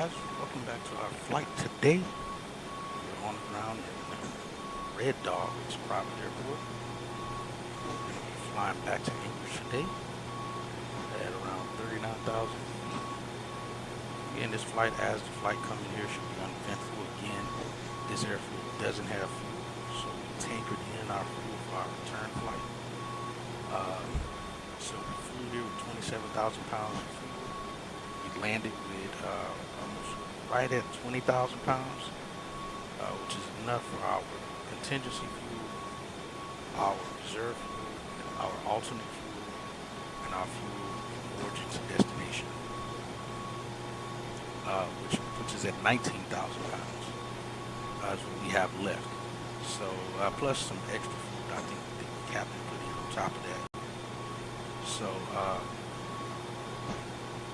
guys, welcome back to our flight today. We're on the ground in Red Dog, it's a private airport. We're flying back to English today at around 39,000 feet. Again, this flight, as the flight coming here, should be uneventful. Again, this airfield doesn't have fuel, so we tankered in our fuel for our return flight. So we flew here with 27,000 pounds of fuel. We landed with almost right at 20,000 pounds, which is enough for our contingency fuel, our reserve fuel, our alternate fuel, and our fuel from origin to destination, which puts us at 19,000 pounds. Is what we have left. So plus some extra food I think the captain put in on top of that. So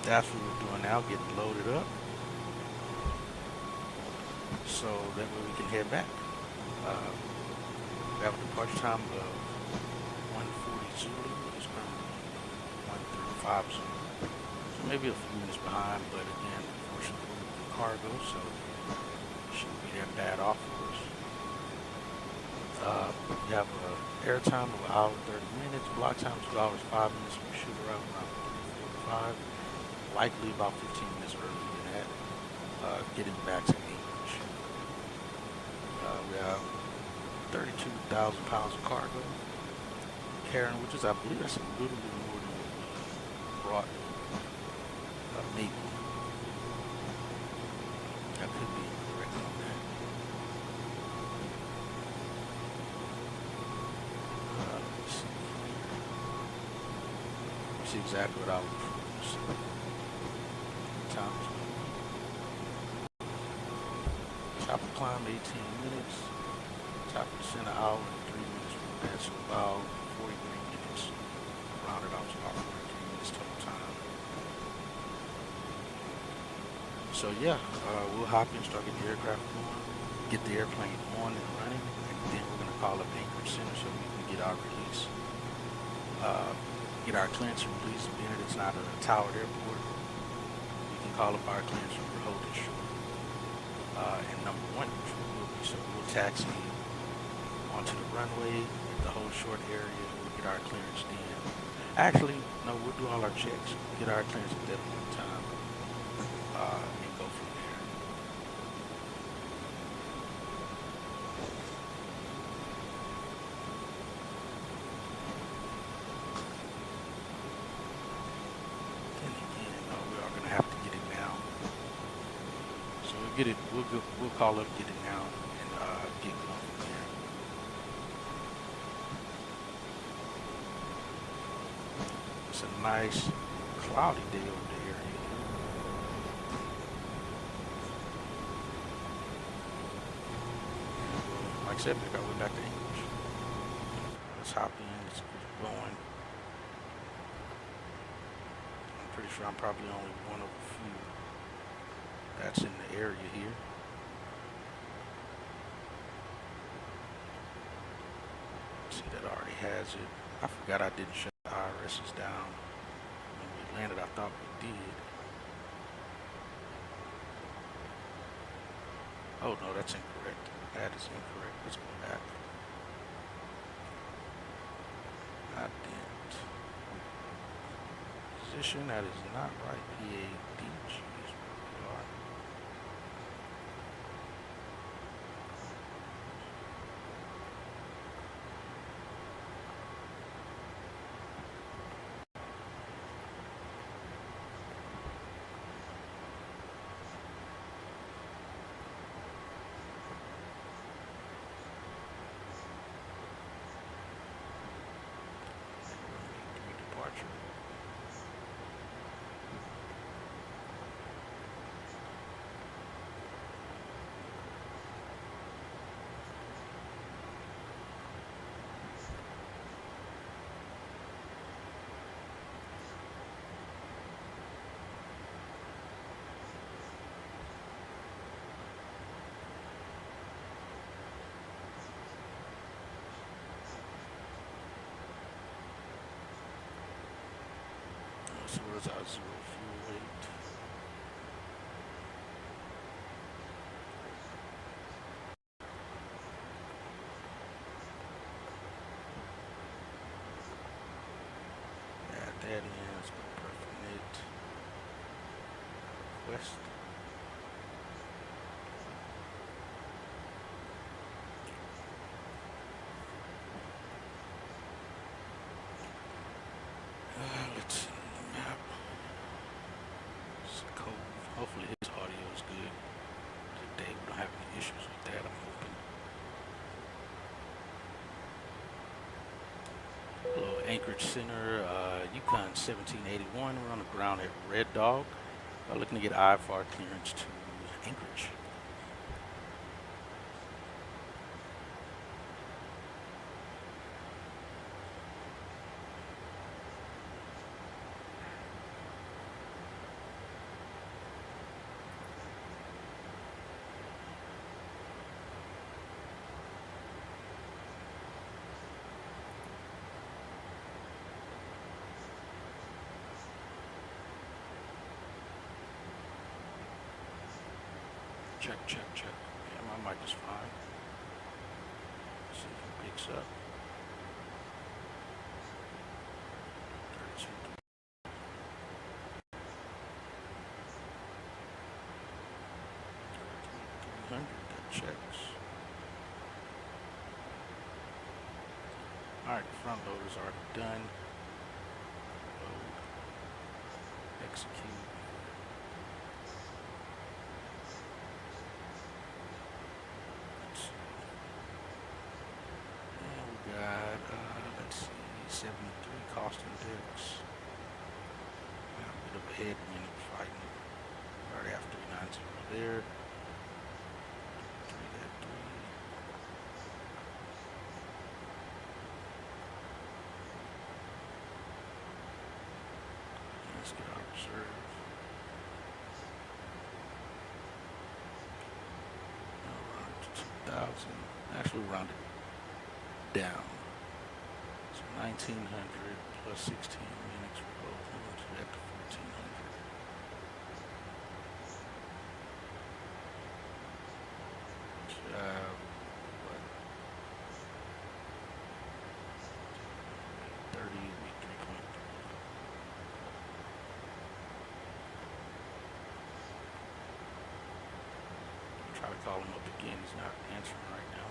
that's what we're doing now, getting loaded up, so that way we can head back. We have a departure time of 1:40 Zulu. It's currently 1:35 Zulu. So maybe a few minutes behind, but again, unfortunately, we're cargo, so it shouldn't be that bad off for us. We have an air time of 1 hour 30 minutes, block time 2 hours 5 minutes. We shoot around 3:45. Likely about 15 minutes earlier than that, getting back to English. We have 32,000 pounds of cargo, carrying, which is, I believe, that's a little bit more than what we brought. Maybe. I could be incorrect on that. Let's see. Let's see exactly what I was doing. Top of climb 18 minutes, top of descent an hour and 3 minutes from that, so about 43 minutes, rounded out to about 43 minutes total time. So yeah, we'll hop in, start getting the aircraft going, get the airplane on and running, and then we're going to call up Anchorage Center so we can get our release. Get our clearance and release, being that it's not a towered airport. We can call up our clearance when we're holding short. And number one, which we will be, so we'll taxi onto the runway, the whole short area, we'll get our clearance then. Actually, no, we'll do all our checks, get our clearance at that point in time, and go from there. Then again, we are going to have to get it now. So we'll get it. We'll call up, get it now, and get going from there. It's a nice cloudy day over there. Like I said, I got way back to English. Let's hop in. Let's get going. I'm pretty sure I'm probably only one of a few that's in the area here. See, that already has it. I forgot I didn't shut the IRSs down when we landed. I thought we did. Oh no, that's incorrect. That is incorrect. Let's go back. I didn't. Position, that is not right. PADG is where we are. Departure. So what is our zero fuel weight? that in. Let's go perf-init. Request. Let's see the map. It's cold. Hopefully his audio is good. Today we don't have any issues with that, I'm hoping. Hello, Anchorage Center, Yukon 1781. We're on the ground at Red Dog. Looking to get IFR clearance to Anchorage. Check, check, check. Yeah, my mic is fine. Let's see if it picks up. 300, that checks. Alright, front load is already done. Load. Execute. Let's see, 73 cost index. A bit of a headwind of fighting. Already have 390 there. 3 at 3. Let's get our reserve. Now round to 2,000. Actually round it down. So 1900 plus 16 minutes for both moves, back to 1400. What? 30 would be 3.3. Try to call him up again. He's not answering right now.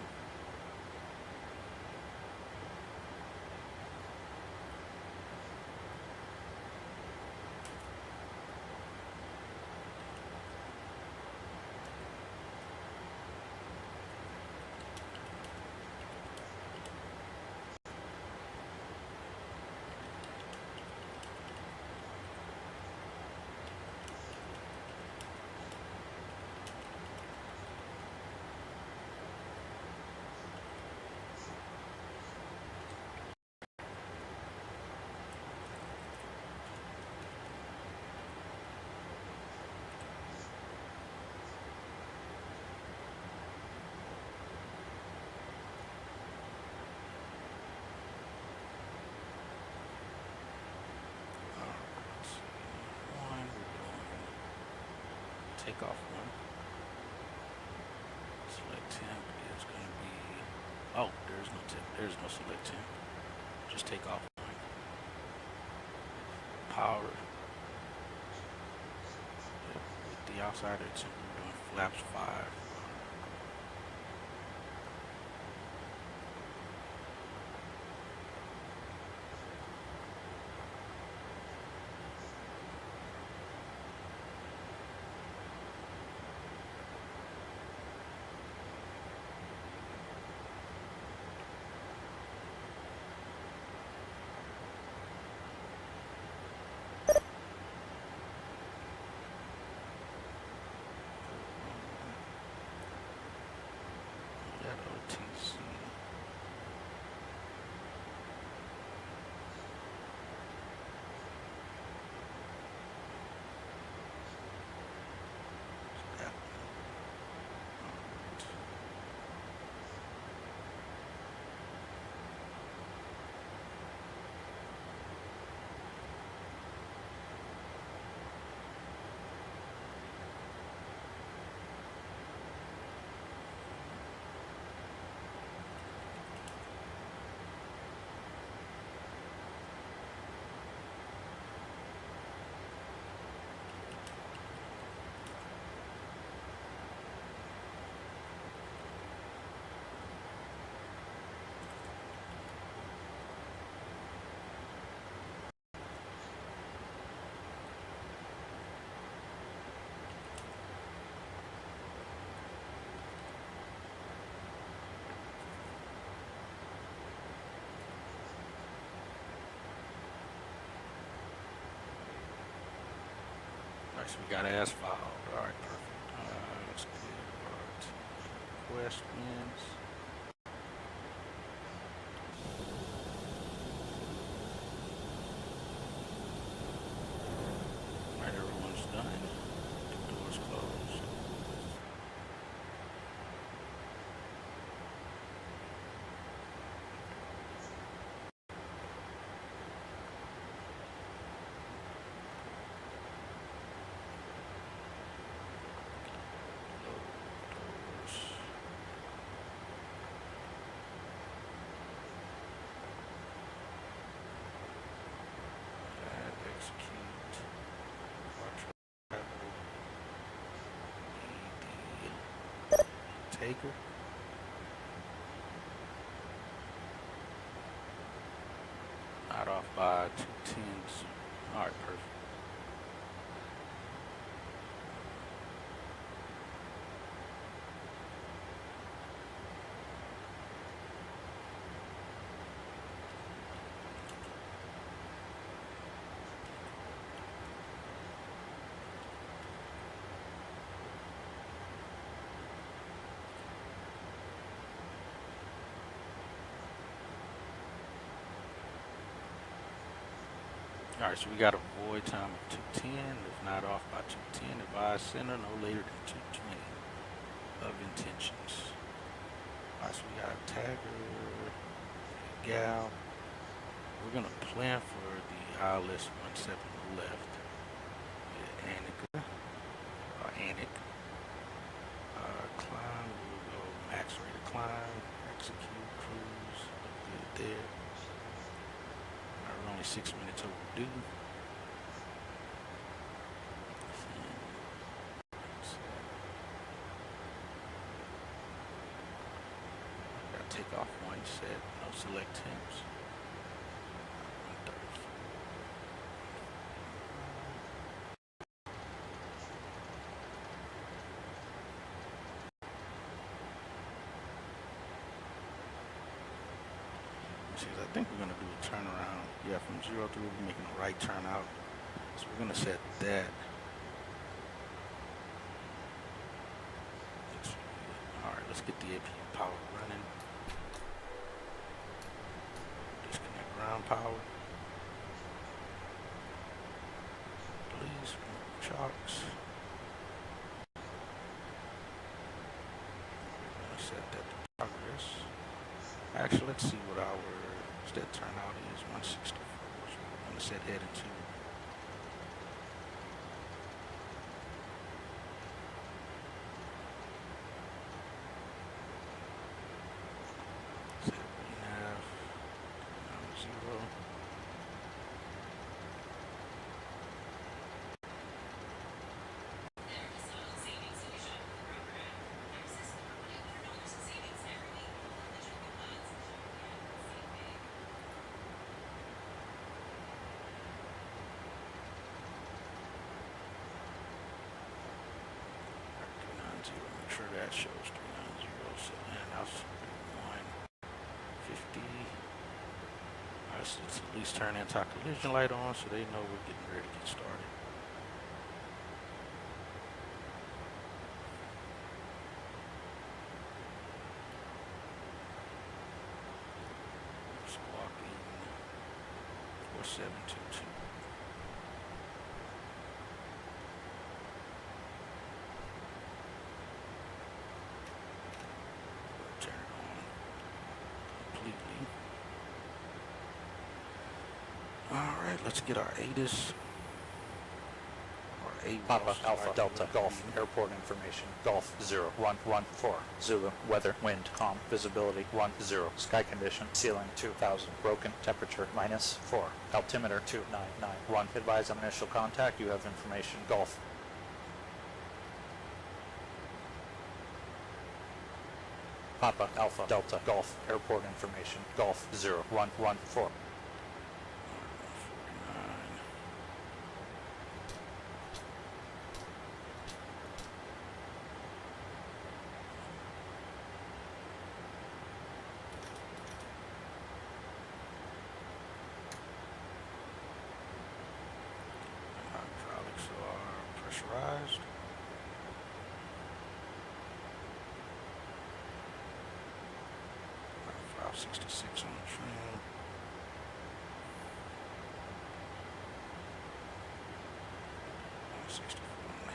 Take off one. Select temp is going to be, oh, there's no temp, there's no select temp. Just take off one. Power. With the outsider temp, we're doing flaps 5. Alright, so we got asphalt. Alright, perfect. Let's get West winds. Alright, everyone's done. The door's closed. Taker. Not off by 210s. Alright, perfect. Alright, so we got a void time of 210. If not off by 210, advise center no later than 220 of intentions. Alright, so we got a tagger, gal. We're gonna plan for the ILS 17 left. Anica, Anic. Climb, we'll go max rate of climb, execute, cruise, look good there. We're only 6 minutes overdue. Gotta take off one set, no select temps. I think we're going to do a turnaround. Yeah, from 0 through, we're making a right turn out. So we're going to set that. Alright, let's get the APU power running. Disconnect ground power. Please remove chocks. We're going to set that to progress. Actually, let's see what our that turnout is. 164. So we're going to set heading to. Set nav 0. Make sure that shows 390, so and I'll 150. Alright, so let's at least turn anti-collision light on so they know we're getting ready to get started. Squawking 4722. Alright, let's get our ATIS. Papa, Alpha, Delta, Golf, airport information, Golf 0114, Zulu, weather, wind, calm, visibility 10, sky condition, ceiling 2000, broken, temperature -4, altimeter 2991, advise on initial contact, you have information, Golf. Papa, Alpha, Delta, Golf, airport information, Golf 0114. Hydraulics are pressure authorized. Route 566 on the trim.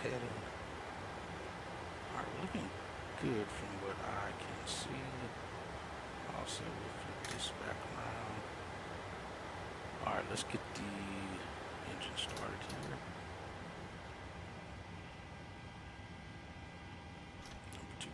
Heading. Alright, we're looking good from what I can see. Also, we'll flip this back around. Alright, let's get the engine started here. Number 2.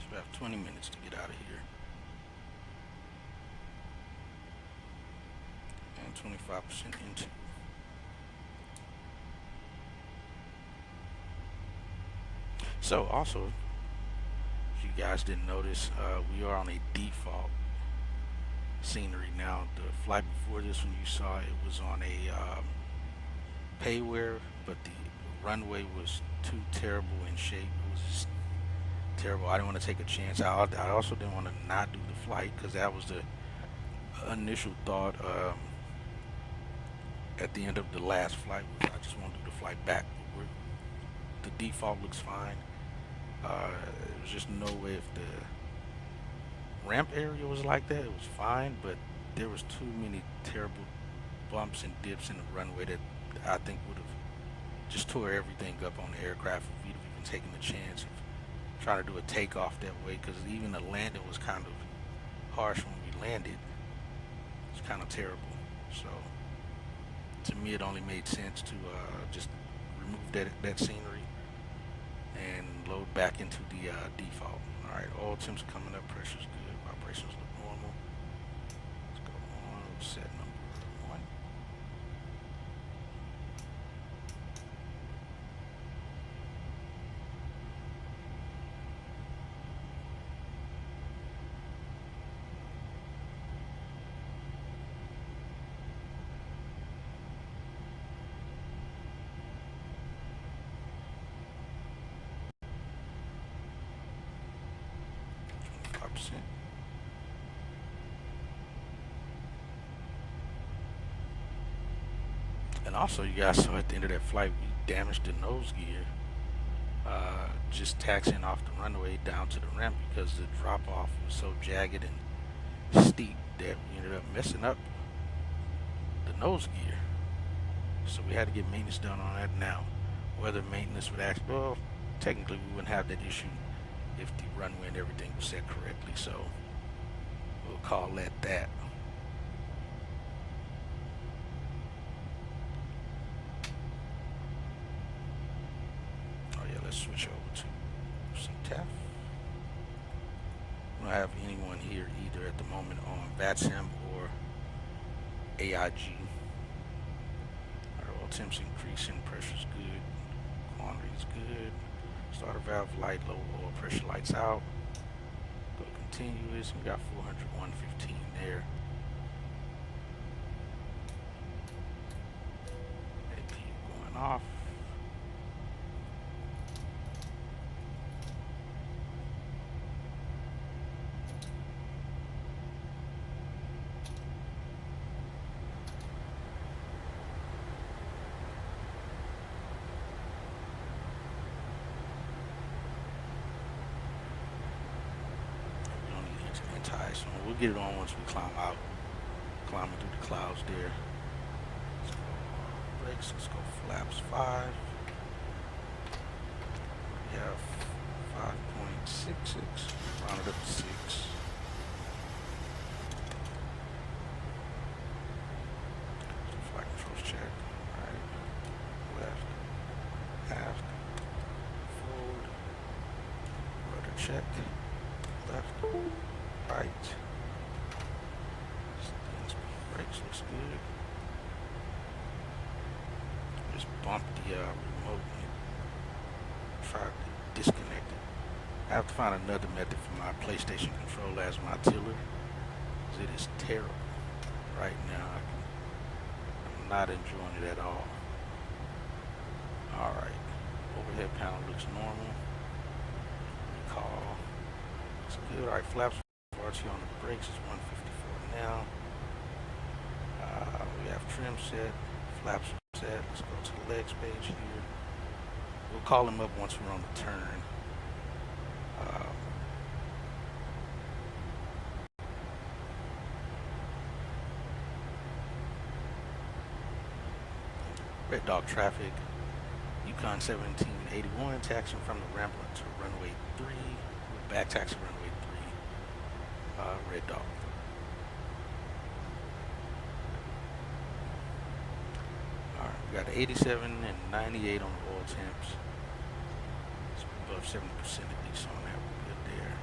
We have 20 minutes to get out of here. And 25% into. So also, if you guys didn't notice, we are on a default scenery now. The flight before this one you saw, it was on a payware, but the runway was too terrible in shape. It was just terrible. I didn't want to take a chance. I also didn't want to not do the flight because that was the initial thought at the end of the last flight. I just want to do the flight back. The default looks fine. There was just no way if the ramp area was like that, it was fine, but there was too many terrible bumps and dips in the runway that I think would have just tore everything up on the aircraft if we'd have even taken the chance of trying to do a takeoff that way, because even the landing was kind of harsh when we landed. It was kind of terrible. So to me it only made sense to just remove that scenery and load back into the default. Alright, all temps are coming up, pressure's good, vibrations look normal. Let's go on set number 1. And also, you guys saw at the end of that flight, we damaged the nose gear just taxiing off the runway down to the ramp because the drop off was so jagged and steep that we ended up messing up the nose gear. So we had to get maintenance done on that now. Whether maintenance would actually, well, technically we wouldn't have that issue if the runway and everything was set correctly, so we'll call that. Oh yeah, let's switch over to CTAF. We don't have anyone here either at the moment on VATSIM or AIG. Our oil temps increasing, pressure's good, quantity's good. Starter valve light, low oil pressure lights out. Go continuous, we got 400, 115 there. AP going off. So we'll get it on once we climb out, climbing through the clouds there. Let's go brakes, let's go flaps 5. We have 5.66, round it up to 6. Flight controls check, right, left, aft, forward, rudder check, left, right. Brakes looks good. Just bump the remote and try to disconnect it. I have to find another method for my PlayStation controller as my tiller, because it is terrible right now. I'm not enjoying it at all. head panel looks normal. Recall. It's good. Alright, flaps RT on the brakes is 154 now. We have trim set, flaps set. Let's go to the legs page here. We'll call them up once we're on the turn. Red Dog traffic, Yukon 1781, taxiing from the ramp to runway 3, back taxi runway 3, Red Dog. Alright, we got 87 and 98 on the oil temps. It's above 70% at least on that, we're good there.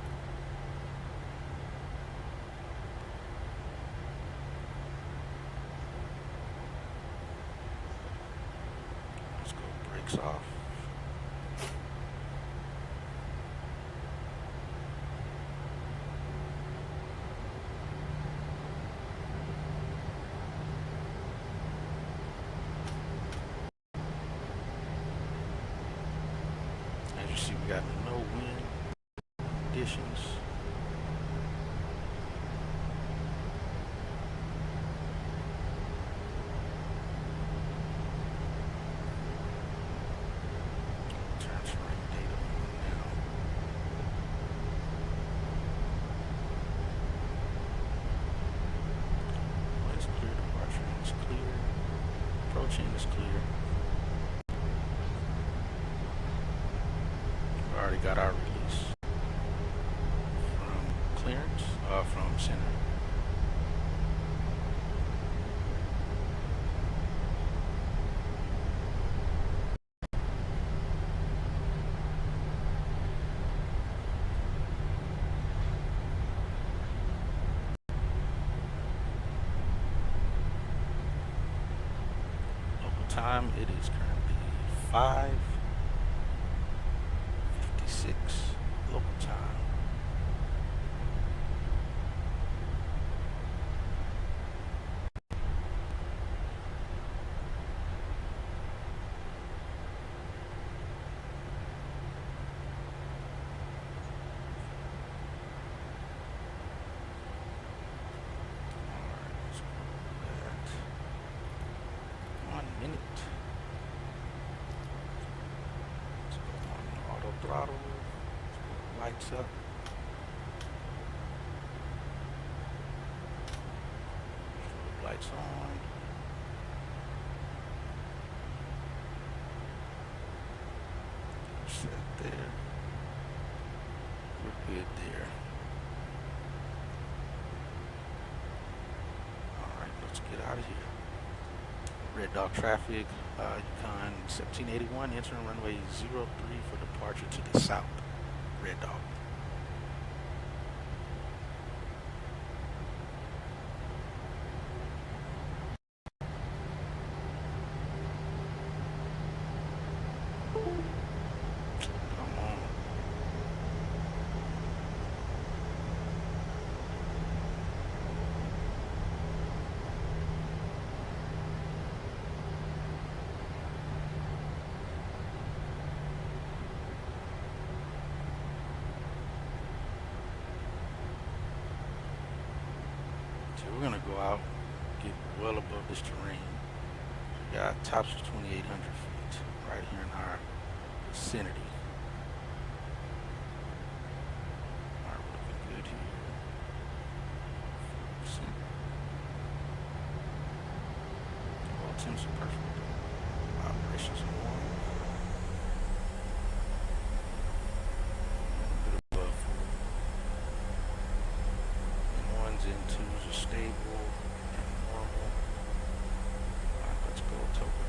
Off. As you see, we got no wind conditions. Is clear. We already got our release from clearance, from center. Time, it is currently 5:56 local time. Throttle, lights up. Lights on. Set there. We're good there. Alright, let's get out of here. Red Dog traffic, Yukon 1781, entering runway 03 for departure to the south. Red Dog. Come on. We're gonna go out, get well above this terrain. We got tops of 2,800 feet right here in our vicinity. Alright, we're looking good here. All temps are perfect. Operations are on. And twos are stable and normal. Alright, let's go token.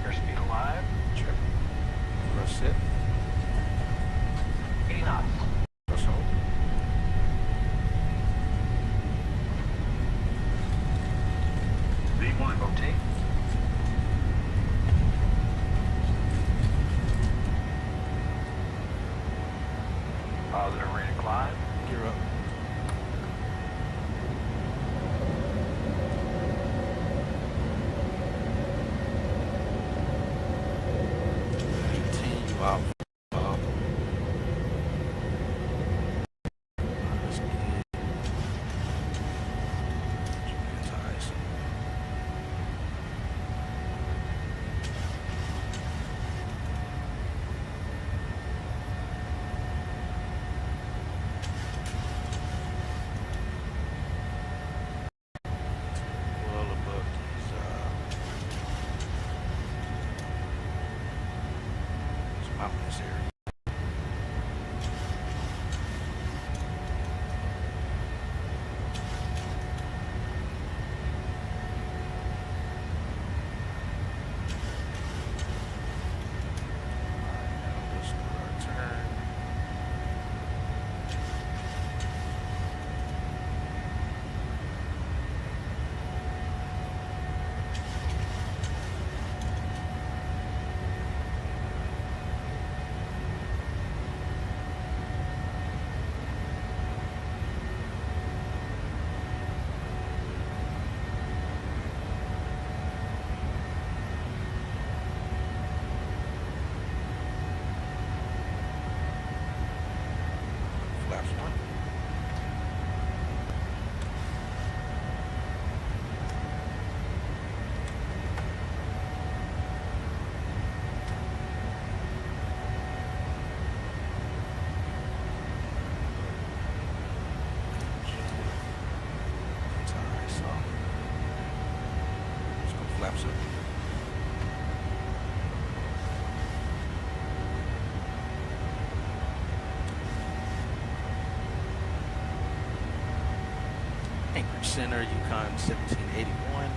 Airspeed alive. Check. Press set. 80 knots. Press hold. V1. Rotate. Gear up. Continue out. Let's get anti-icing. Well above these mountainous area. Now let's do our turn. Flaps one. Anti-ice off. Let's go flaps up. Anchorage Center, Yukon 1781.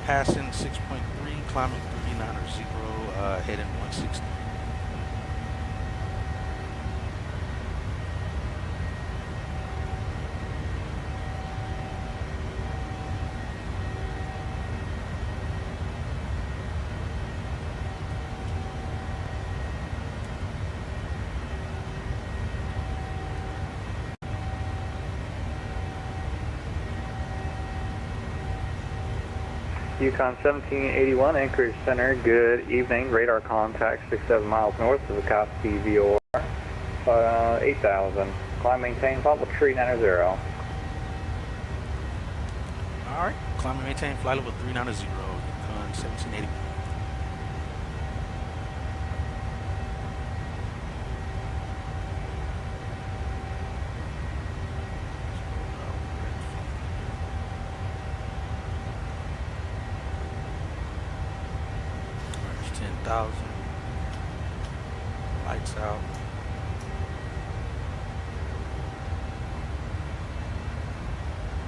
Passing 6.3, climbing 390, heading 160. Yukon 1781, Anchorage Center, good evening. Radar contact 67 miles north of the Activeskyfs VOR, 8,000. Climb maintain, follow 390. Alright, climb and maintain, flight level 390, Yukon 1781. There's 10,000. Lights out.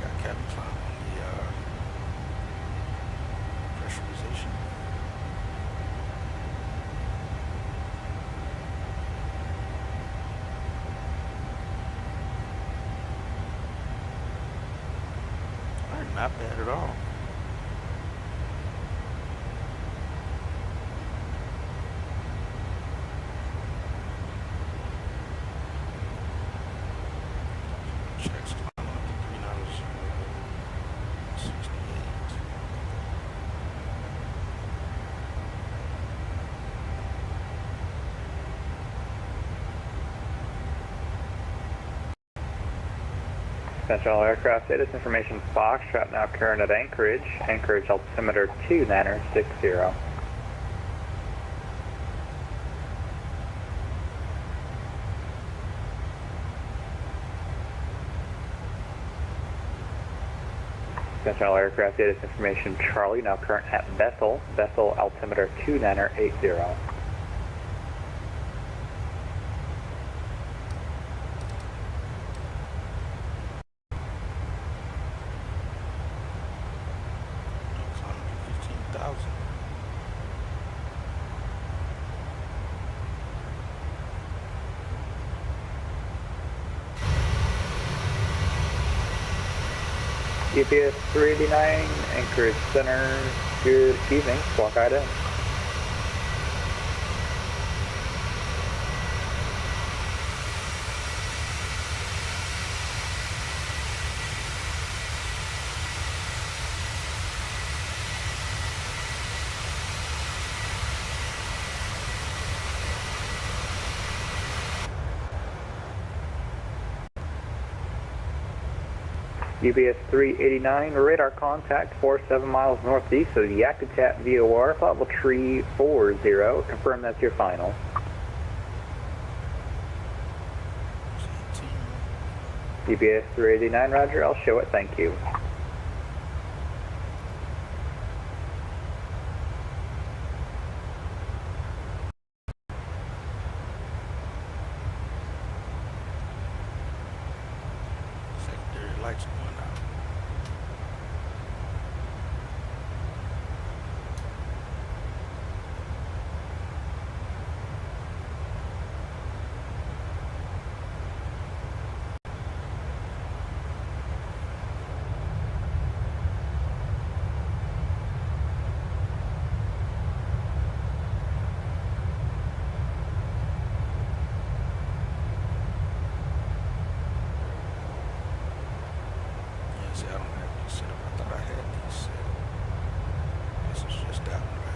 Got cabin climb on the pressurization. Alright, not bad at all. Checks climb up to 390, 68. Central aircraft status information Foxtrot now current at Anchorage. Anchorage altimeter 29060. Central aircraft status information Charlie now current at Bethel. Bethel altimeter 29080. Climbing to 15,000. GPS 389, Anchorage Center, good evening, squawk IDA. UBS 389, radar contact 47 miles northeast of the active chat VOR, level tree 40. Confirm that's your final. UBS 389, roger, I'll show it, thank you. Secondary lights going out. Yeah, see, I don't have these set up. I thought I had these set up. This is just that one I have.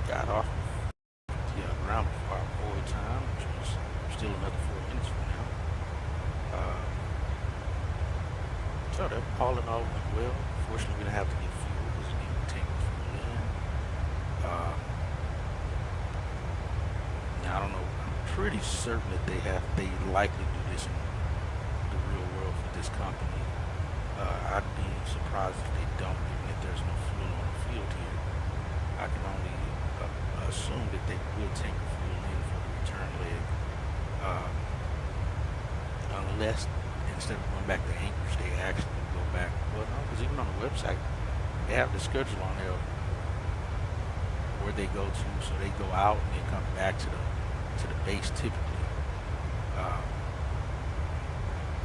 Got off the ground before our board time, which was still another 4 minutes from now. So that all in all went well. Fortunately, we didn't have to get fuel because we didn't take the fuel in. Now I don't know. I'm pretty certain that they likely do this in the real world for this company. I'd be surprised if they don't, given that there's no fuel on the field here. I can only assume that they will tank the fuel in for the return leg, unless instead of going back to Anchorage, they actually go back. Well, no, because even on the website, they have the schedule on there where they go to, so they go out and they come back to the base typically.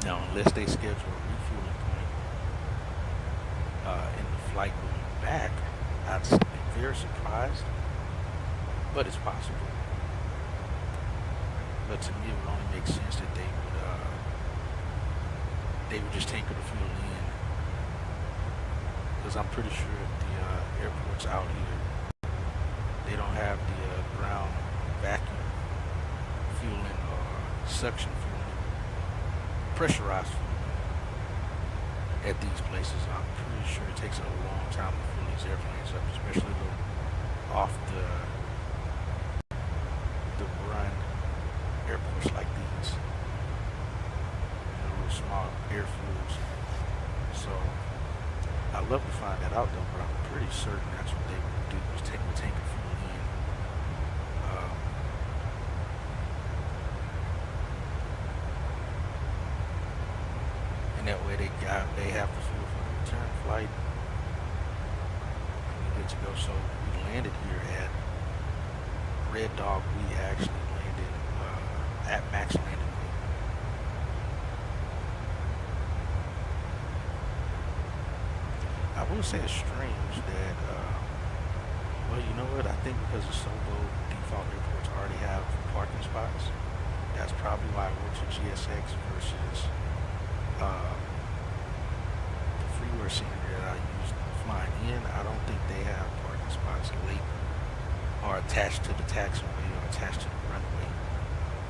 Now, unless they schedule a refueling point in the flight going back, I'd be very surprised. But it's possible. But to me, it would only make sense that they would just tanker the fuel in, because I'm pretty sure at the airports out here, they don't have the ground vacuum fueling or suction fueling, pressurized fueling at these places. I'm pretty sure it takes a long time to fuel these airplanes up, especially off the run airports like these, little small airfields. So I'd love to find that out though, but I'm pretty certain that's what they would do, is take the tanker fuel in. And that way they have the fuel for the return flight. And we're good to go. So we landed here at Red Dog. We actually landed at max landing weight. I will say it's strange that, well, you know what? I think because the SOGO default airports already have parking spots, that's probably why I went to GSX versus the freeware scenery that I used flying in. I don't think they have parking spots late or attached to the taxiway or attached to the runway.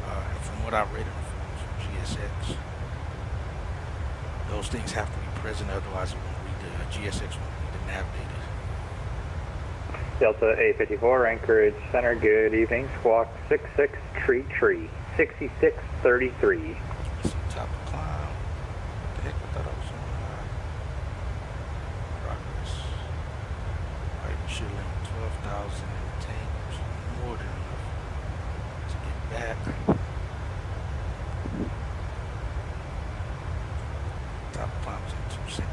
And from what I read in the forms from GSX, those things have to be present, otherwise it won't read the GSX won't read the navigator. Delta A54, Anchorage Center, good evening. Squawk 66 tree 6633. Some top of climb. What the heck? I thought I was on progress. Alright, we should land 12,000 in the tank, which is more than enough to get back. Top of climb's at 217.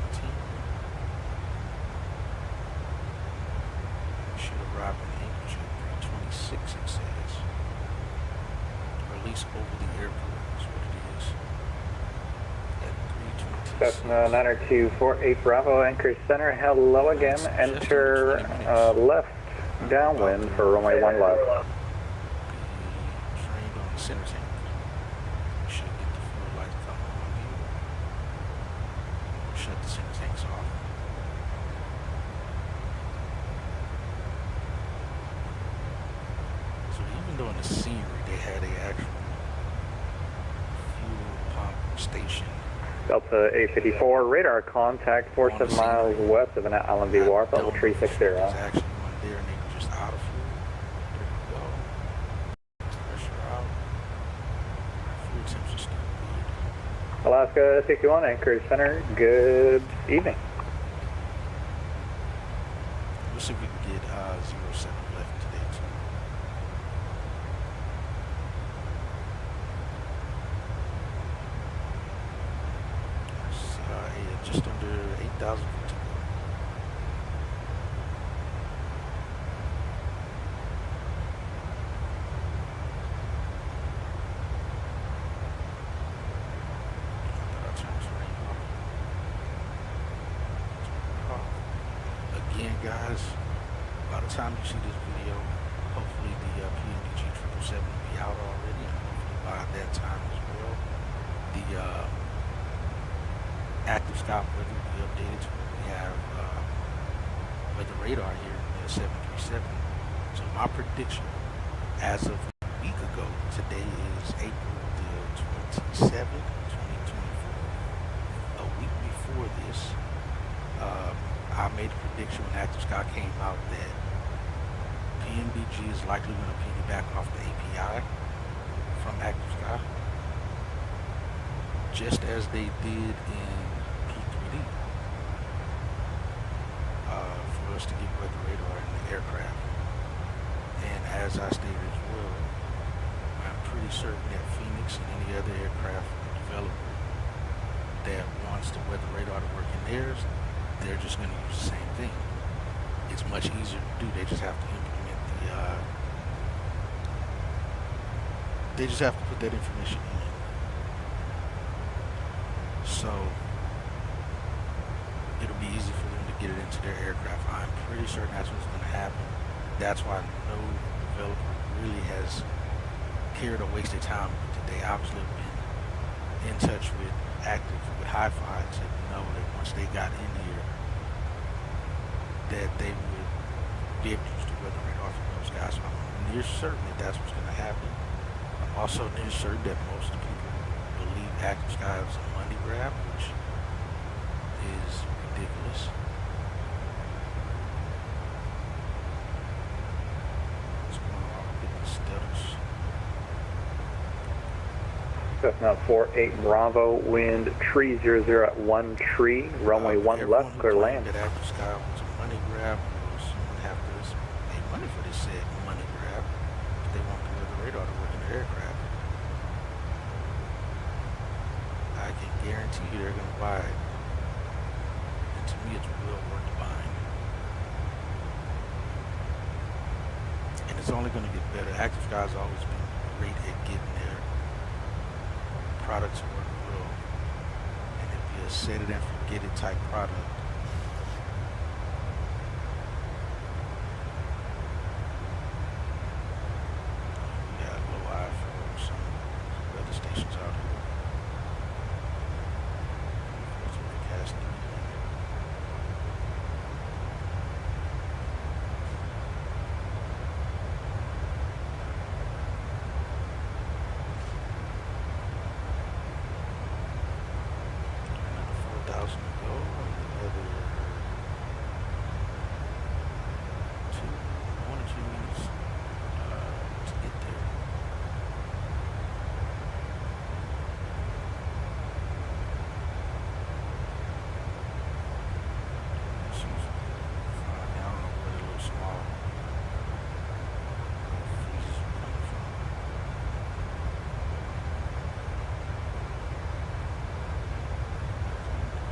Cessna 90248 Bravo, Anchorage Center, hello again. Enter left downwind for runway 1 left. Be trained on the center tank. You should get the fuel lights coming on you. Shut the center tanks off. So even though in the scenery they had a actual fuel pump station. Delta 854, radar contact 47 miles west of an Island View Wharf, level 360. There's actually one there and they were just out of fuel. There we go. Pressure out. Fuel temps are still good. Alaska 61, Anchorage Center, good evening. We'll see if we can get 07 left today too. Yeah, just under 8,000 feet to go. I thought I turned this rain off. Again, guys, by the time you see this video, hopefully the PNDG 777 will be out already, and hopefully by that time as well, the Activesky weather will be updated to where we have weather radar here in the 737. So my prediction as of a week ago today is April the 27th, 2024. A week before this, I made a prediction when Activesky came out that PNBG is likely going to piggyback off the API from Activesky, just as they did in P3D, for us to get weather radar in the aircraft. And as I stated as well, I'm pretty certain that Phoenix and any other aircraft developer that wants the weather radar to work in theirs, they're just going to use the same thing. It's much easier to do. They just have to implement they just have to put that information in. So it'll be easy for them to get it into their aircraft. I'm pretty certain that's what's going to happen. That's why no developer really has cared or wasted time today. Obviously, have been in touch with Hi-Fi to know that once they got in here, that they would be able to use the weather radar from those guys. So I'm near certain that that's what's going to happen. I'm also near certain that most people believe Activesky is a money grab, which is ridiculous. What's going on with the stutters? Cessna 48 Bravo, wind 300 at 1 tree, runway 1 left, clear land. That Activesky was a money grab, or someone have to pay money for this said money grab if they want the weather radar to work in their aircraft. I can guarantee you they're going to buy it. And to me, it's well worth buying. And it's only going to get better. Activesky's always been great at getting their products to work well. And it'll be a set it and forget it type product. We got low eye for some weather stations out here. Forecast. Another 4,000 to go. Another 1 or 2 minutes to get there. This is fine. I don't know where the little small freezes are coming from.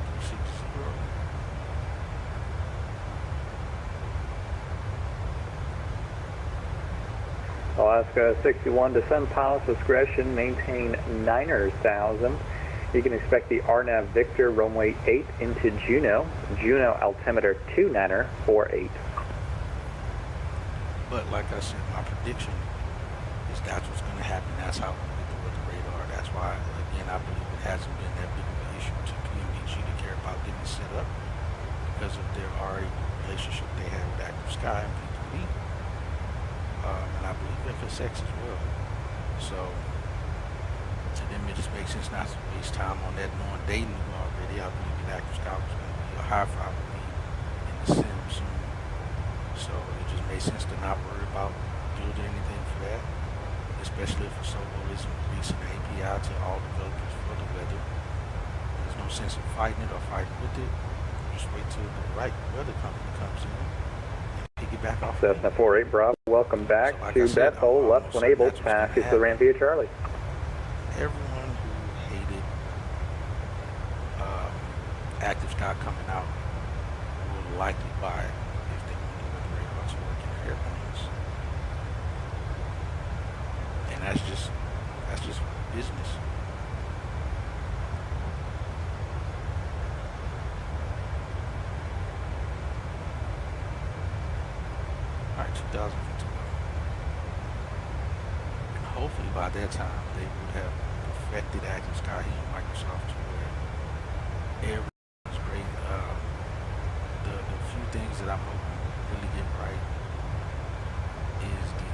360. Alaska 61, descend pilot's discretion, maintain 9,000. You can expect the RNAV Victor runway 8 into Juneau. Juneau altimeter 29er48. But like I said, my prediction is that's what's going to happen. That's how we get with the radar. That's why, again, I believe it hasn't been that big of an issue to PMDG to care about getting it set up because of their already relationship they have with Activesky and PRTD. And I believe FSX as well. So to them, it just makes sense not to waste time on that, knowing they knew already. I believe that Activesky was going to be a high probability in the sim soon. So it just made sense to not worry about building anything for that, especially if Solo isn't releasing the API to all developers for the weather. There's no sense in fighting it or fighting with it. Just wait till the right weather company comes in and piggyback off. Cessna 48 Bravo, welcome back So like to I said, Bethel, I'm left when able, that's what's pass gonna is the ramp via Charlie. Everyone who hated Activesky coming out will likely buy it if they want the weather radar to work in their airplanes. And that's just business. Alright, 2012. And hopefully by that time they would have perfected Activesky here in Microsoft to where everything's great. The few things that I'm hoping really get right is the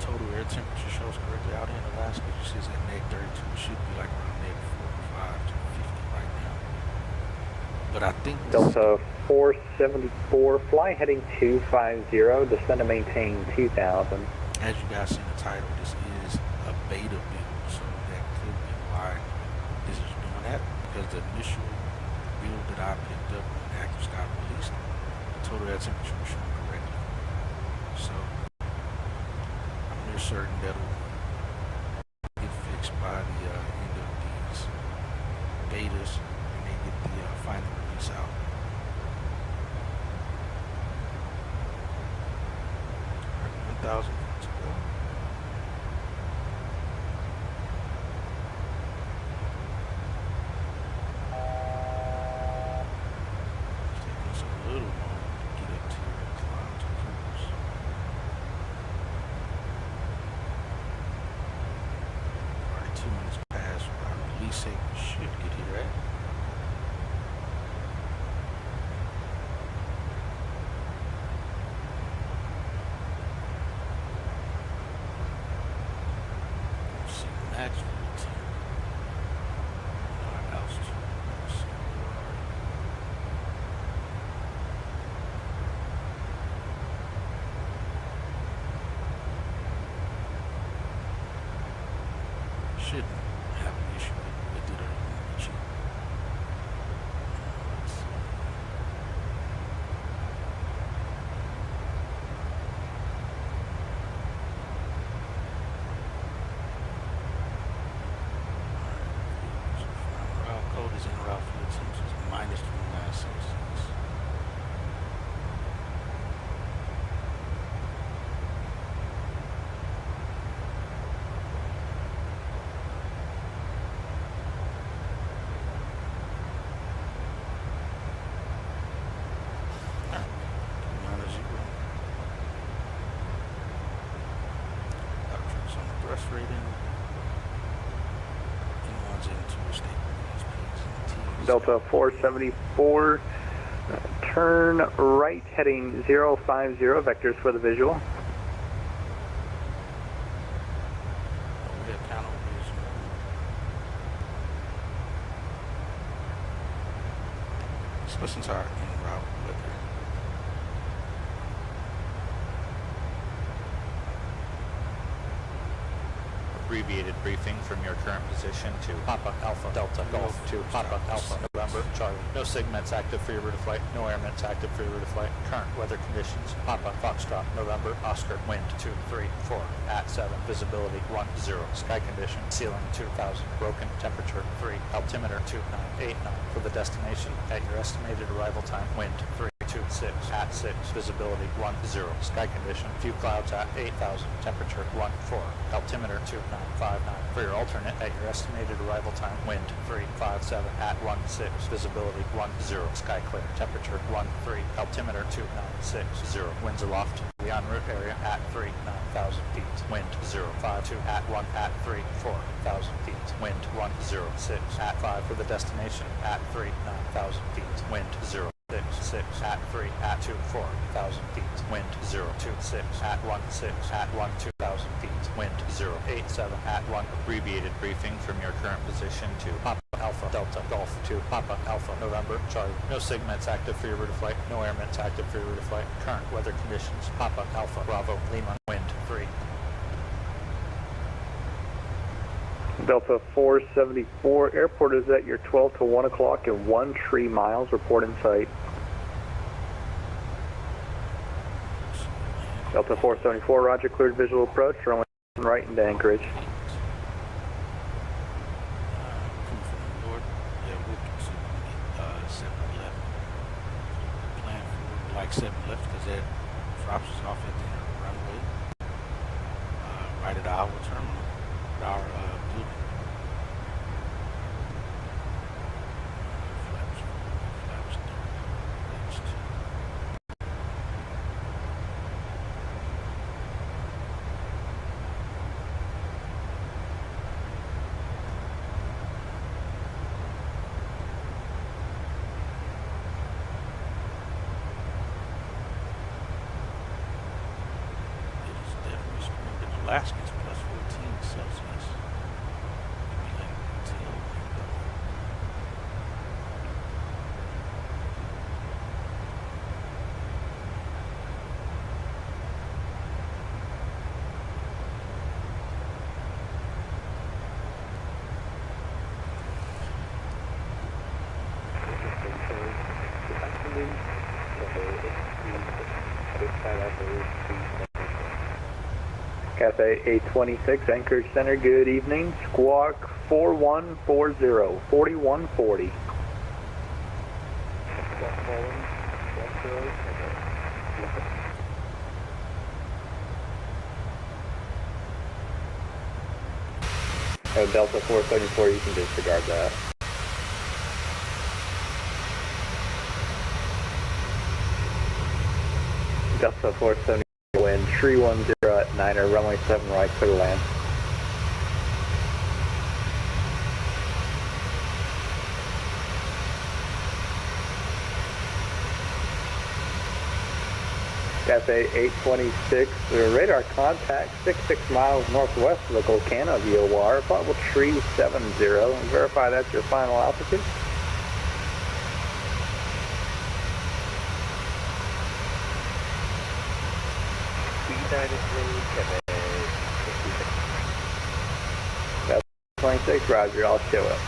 total air temperature shows correctly out in Alaska. You see it's at -32. It should be like around -45 to 50 right now. But I think Delta 474, fly heading 250, descend to maintain 2000. as you guys see in the title, this is a beta build, so that could be why this is doing that, because the initial build that I picked up when Activesky released, the total air temperature was shown correctly. So I'm near certain that'll get fixed by the end of these betas when they get the final release out. Alright, 1,000 to go. It's taking us a little long to get up to climb to cruise. Alright, 2 minutes past our release date. We should get here at. Let's see, max routine. Altitude. Let's see where we are. Shouldn't have an issue with it or reach it. Let's see. Alright, so final route code is ENROUTE fuel temps is -29 Celsius. Alright, -0. Doctrines on the thrust rating. N1's into a state release, P's and T's. Delta 474, turn right heading 050, vectors for the visual. Overhead panel is let's listen to our ENROUTE weather. Abbreviated briefing from your current position to Papa Alpha Delta Golf to Papa Alpha November Charlie. No segments active for your route of flight. No airments active for your route of flight. Current weather conditions. Papa Foxtrot November Oscar wind 234 at 7. Visibility 10. Sky condition ceiling 2000. Broken temperature 3. Altimeter 2989 for the destination at your estimated arrival time. Wind 32 26 at 6, visibility 10, sky condition, few clouds at 8,000, temperature 14, altimeter 2959. For your alternate, at your estimated arrival time, wind 357 at 16, visibility 10, sky clear, temperature 13, altimeter 2960, winds aloft. The en route area at 9,000 feet, wind 052 at 1 at 4,000 feet, wind 106 at 5 for the destination at 9,000 feet, wind 066 at 3 at 4,000 feet, wind 026 at 16 at 2,000 feet, wind 087 at 1. Abbreviated briefing from your current position to Papa Alpha Delta Golf to Papa Alpha November Charlie. No SIGMETs active for your route of flight, no airments active for your route of flight. Current weather conditions, Papa Alpha Bravo Lima, wind 3. Delta 474, airport is at your 12 to 1 o'clock and 1 tree miles, report in sight. Delta 474, roger, cleared visual approach, runway right into Anchorage. Coming from the north, yeah, we'll consider it 7-11. Plan for like 7-11 because that drops us off at the end of the runway, right at our terminal, at our building. Flaps 30, flaps 2. It is definitely spring, but Alaska's plus 14 Celsius. Maybe like until end of Cafe 826, Anchorage Center, good evening. Squawk 4140, 4140. Delta 474, you can disregard that. Delta 474, wind 310 at 9er, runway 7 right, clear to land. Cafe 826, radar contact 66 miles northwest of the Golcana VOR, probable tree 70, verify that's your final altitude. That's 26, roger, I'll show it.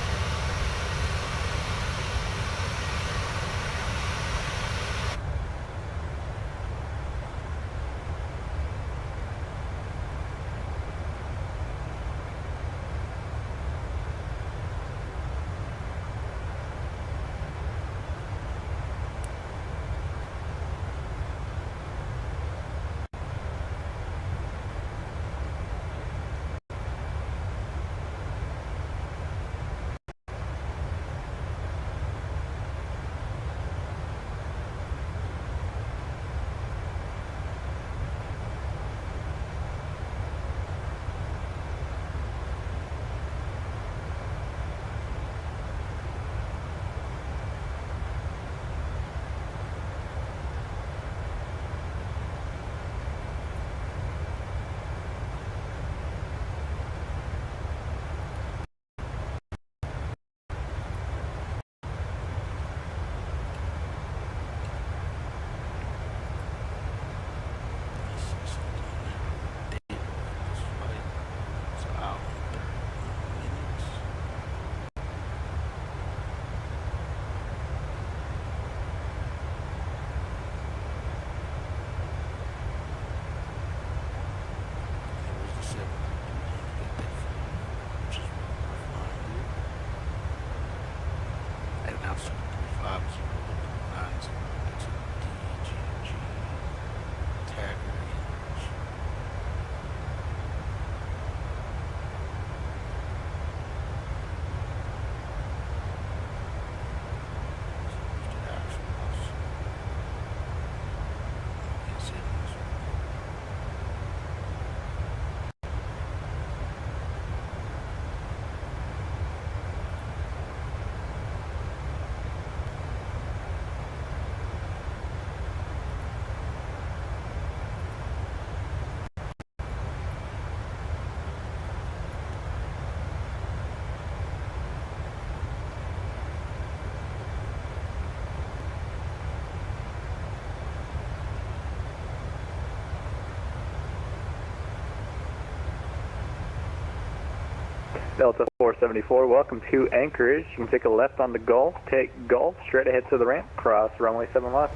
Delta 474, welcome to Anchorage. You can take a left on the Gulf, take Gulf, straight ahead to the ramp, cross runway 7 left.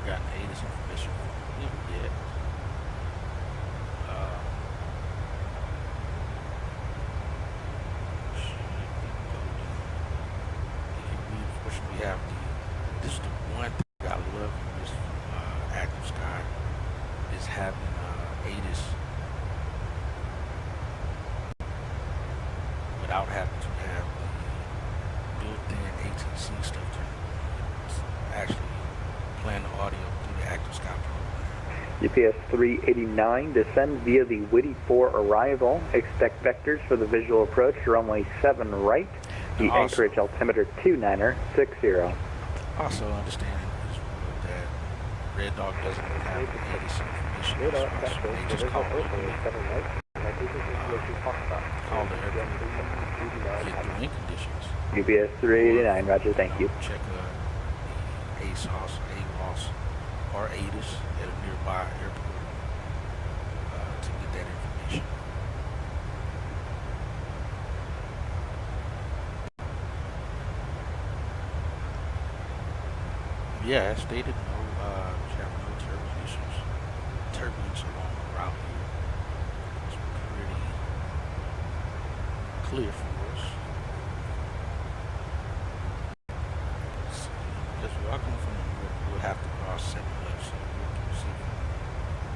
Got an ATIS information from yet. We have this is the one thing I love in this Active Sky is having ATIS without having to have the built-in ATC stuff to actually plan the audio through the Active Sky program. GPS 389, descend via the Whitty 4 arrival. Expect vectors for the visual approach, runway 7 right. The Anchorage altimeter 2960. Also understanding as well that Red Dog doesn't have ATIS information. They just call the airport, get the wind conditions. GPS 389, roger, thank you. Check the ASOS, AWOS, or ATIS at a nearby airport to get that information. Yeah, as stated, no turbulence issues. Turbulence along the route here is pretty clear for us. So, as we are coming from the north, we'll have to cross 7 left, so we'll see if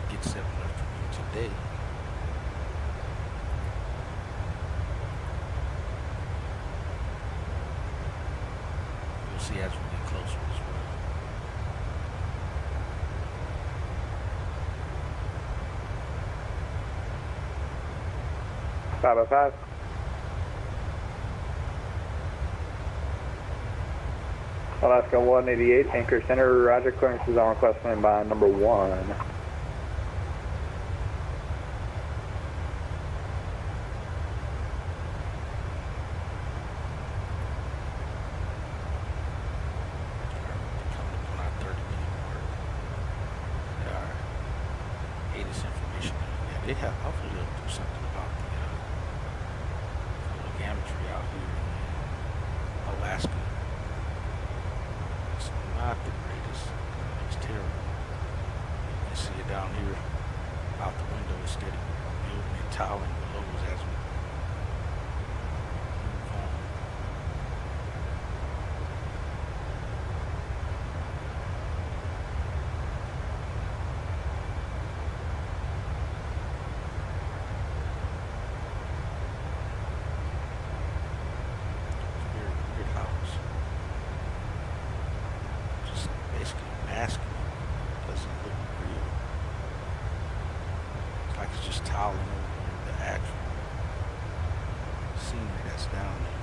we get 7 left from here today. We'll see as we get closer as well. 505. Alaska 188, Anchor Center, roger, clearance is on request plane by number 1. They have, hopefully they'll do something about the gantry out here in Alaska. It's not the greatest. It's terrible. You see it down here out the window instead of building and tiling below us as we move on. Asking doesn't look real. It's like it's just toweling over the actual scenery that's down there.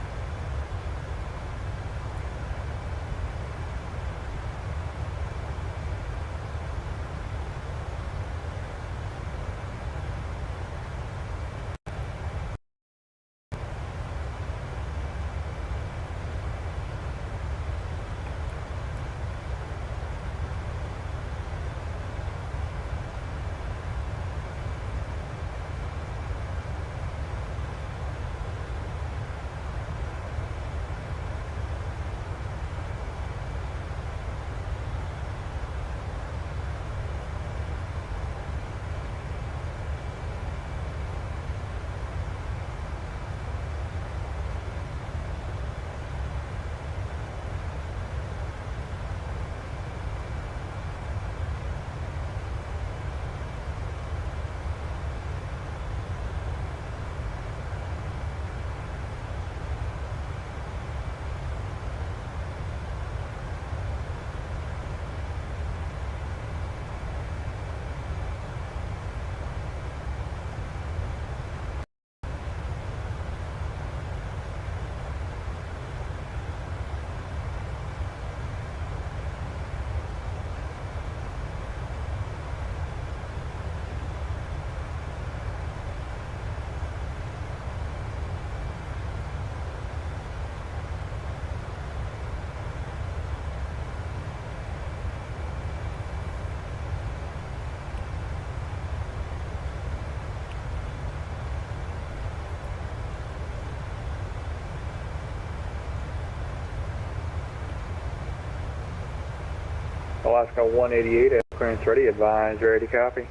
Alaska 188, clearance ready, advise ready, copy.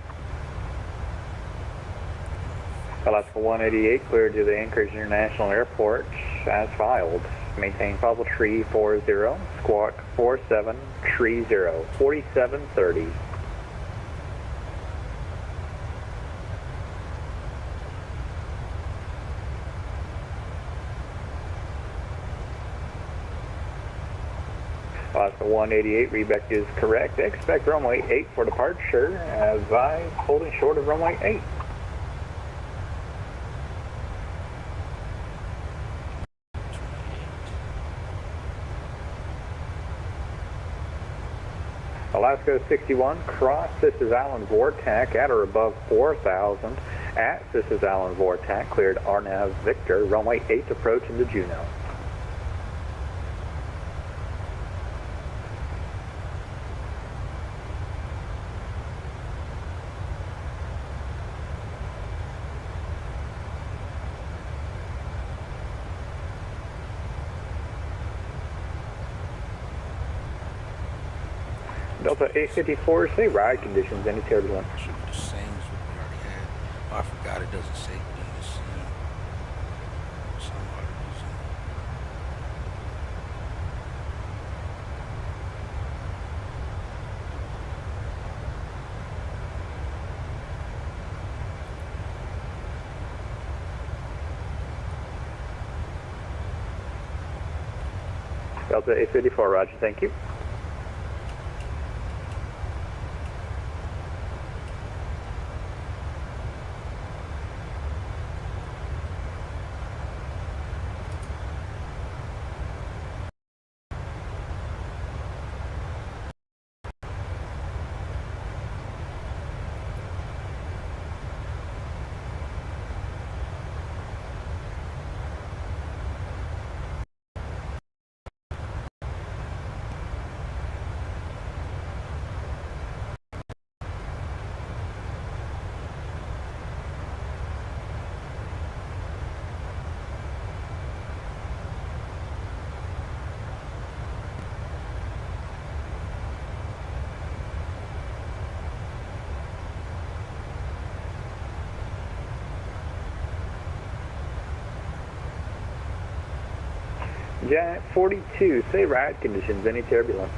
Alaska 188, cleared to the Anchorage International Airport as filed. Maintain possible tree 40, squawk 47, tree 0, 4730. Alaska 188, readback is correct. Expect runway 8 for departure. Advise holding short of runway 8. Alaska 61, cross Sisters Island Vortac at or above 4,000. At Sisters Island Vortac, cleared RNAV Victor, runway 8 approach into Juneau. Delta 854, say ride conditions, any turbulence. Should be the same as what we already had. Oh, I forgot it doesn't say within the scene. Some odd reason. Delta 854, roger, thank you. Jet 42, say ride conditions, any turbulence.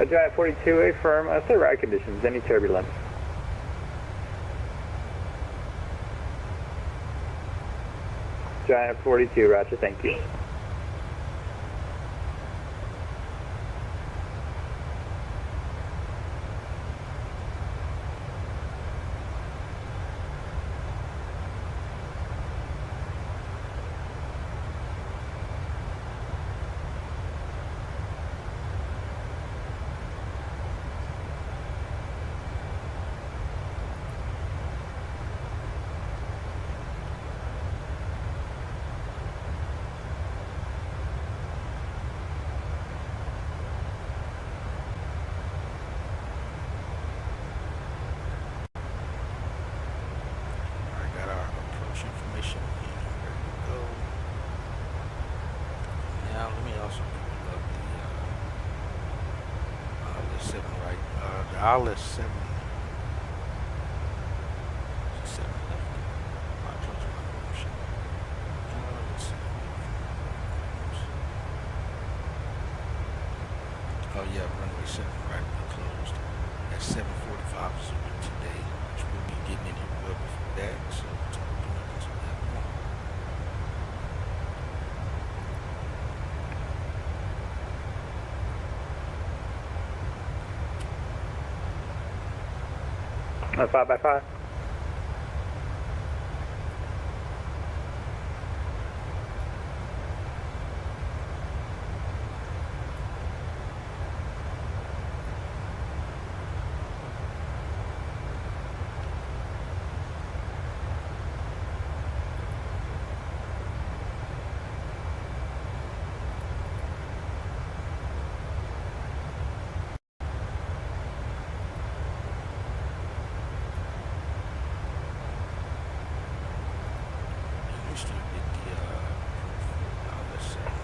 Giant 42, affirm, say ride conditions, any turbulence. Giant 42, roger, thank you. Information in. There we go. Now let me also pull up the ILS 7, right? The ILS 7. 7 left. I told you my motion. Let's see. Oh yeah, runway 7 right, we closed at 7:45 today, which we'll be getting in here well before that. So A 5x5.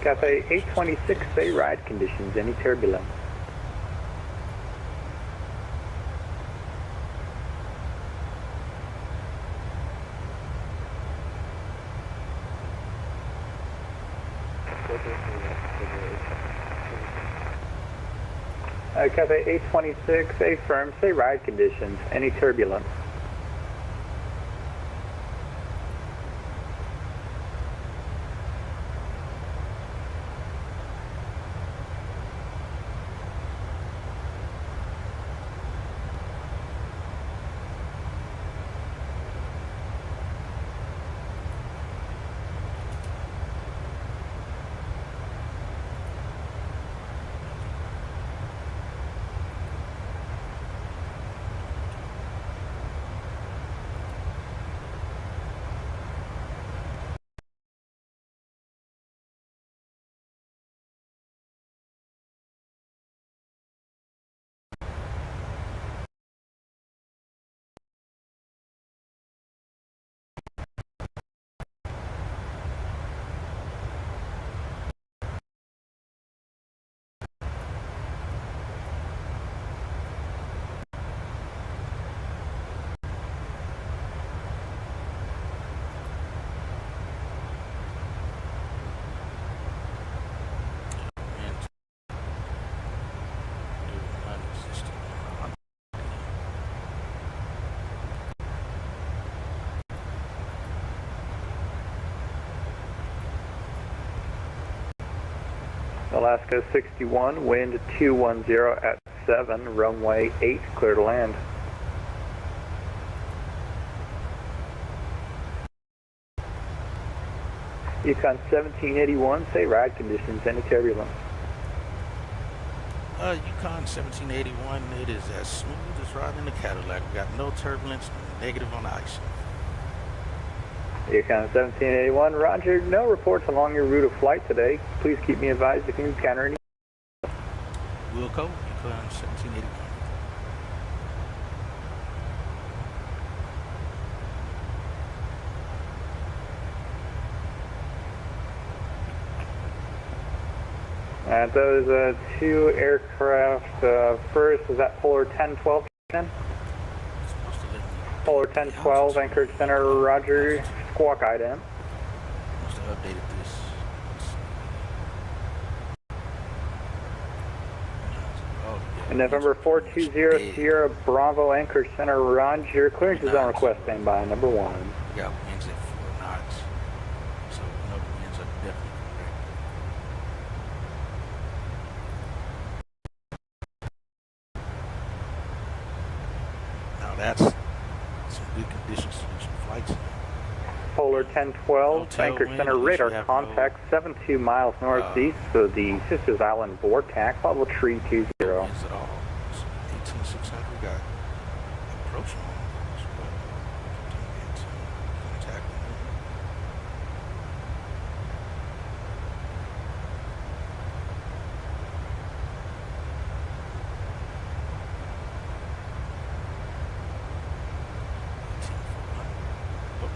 Cafe 826, say ride conditions, any turbulence? Cafe 826, say firm, say ride conditions, any turbulence? Alaska 61, wind 210 at 7, runway 8, clear to land. Yukon 1781, say ride conditions, any turbulence? Yukon 1781, it is as smooth as riding in a Cadillac. We got no turbulence, negative on the ice. Yukon 1781, roger, no reports along your route of flight today. Please keep me advised if you encounter any. Wilco, Yukon 1781. Those two aircraft, first, is that Polar 1012 then? Polar 1012, Anchorage Center, roger, squawk IDEM. Must have updated this. And November 420 Sierra Bravo, Anchorage Center, roger, clearance is on request, standby, number 1. We got winds at 4 knots, so we know the winds are definitely correct. Now that's some good conditions to do some flights in. Polar 1012, Anchorage Center, radar contact 72 miles northeast of the Sisters Island vortex, level tree 20. Winds at all. So 18600, we got approaching. Contact.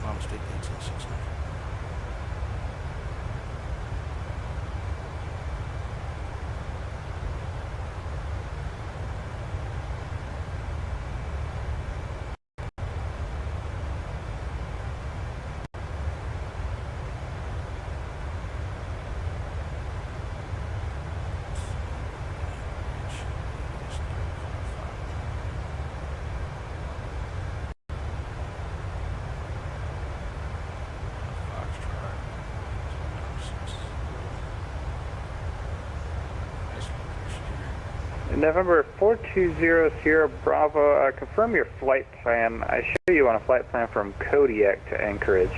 My mistake, 18600. November 420 Sierra Bravo, confirm your flight plan. I show you on a flight plan from Kodiak to Anchorage.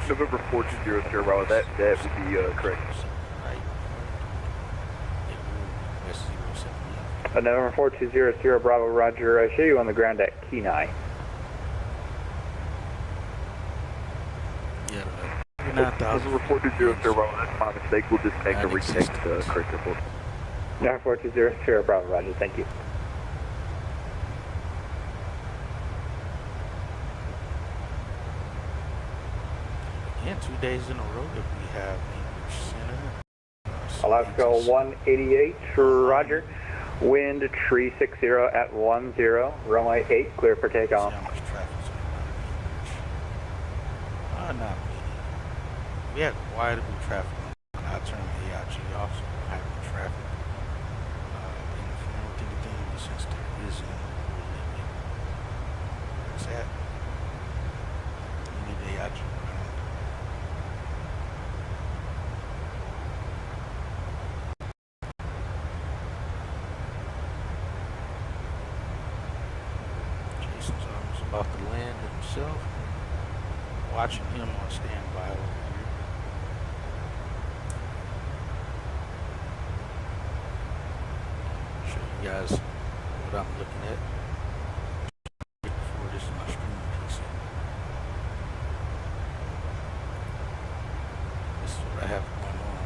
November 420 Sierra Bravo, that would be correct. November 420 Sierra Bravo, roger. I show you on the ground at Kenai. November 420 Sierra Bravo, that's my mistake. We'll just make a retake the correct airport. November 420 Sierra Bravo, roger. Thank you. 2 days in a row that we have English Center. Alaska 188, Roger. Wind 360 at 10, runway 8, clear for takeoff. See how much traffic's on not many. We had quite a bit of traffic. I turned the AIG off, so we don't have any traffic. And if you don't think anything, since there isn't a limit, where's that? You need the AIG running. Jason's almost about to land himself. Watching him on standby over here. Show you guys what I'm looking at. Before this is my streaming PC. This is what I have going on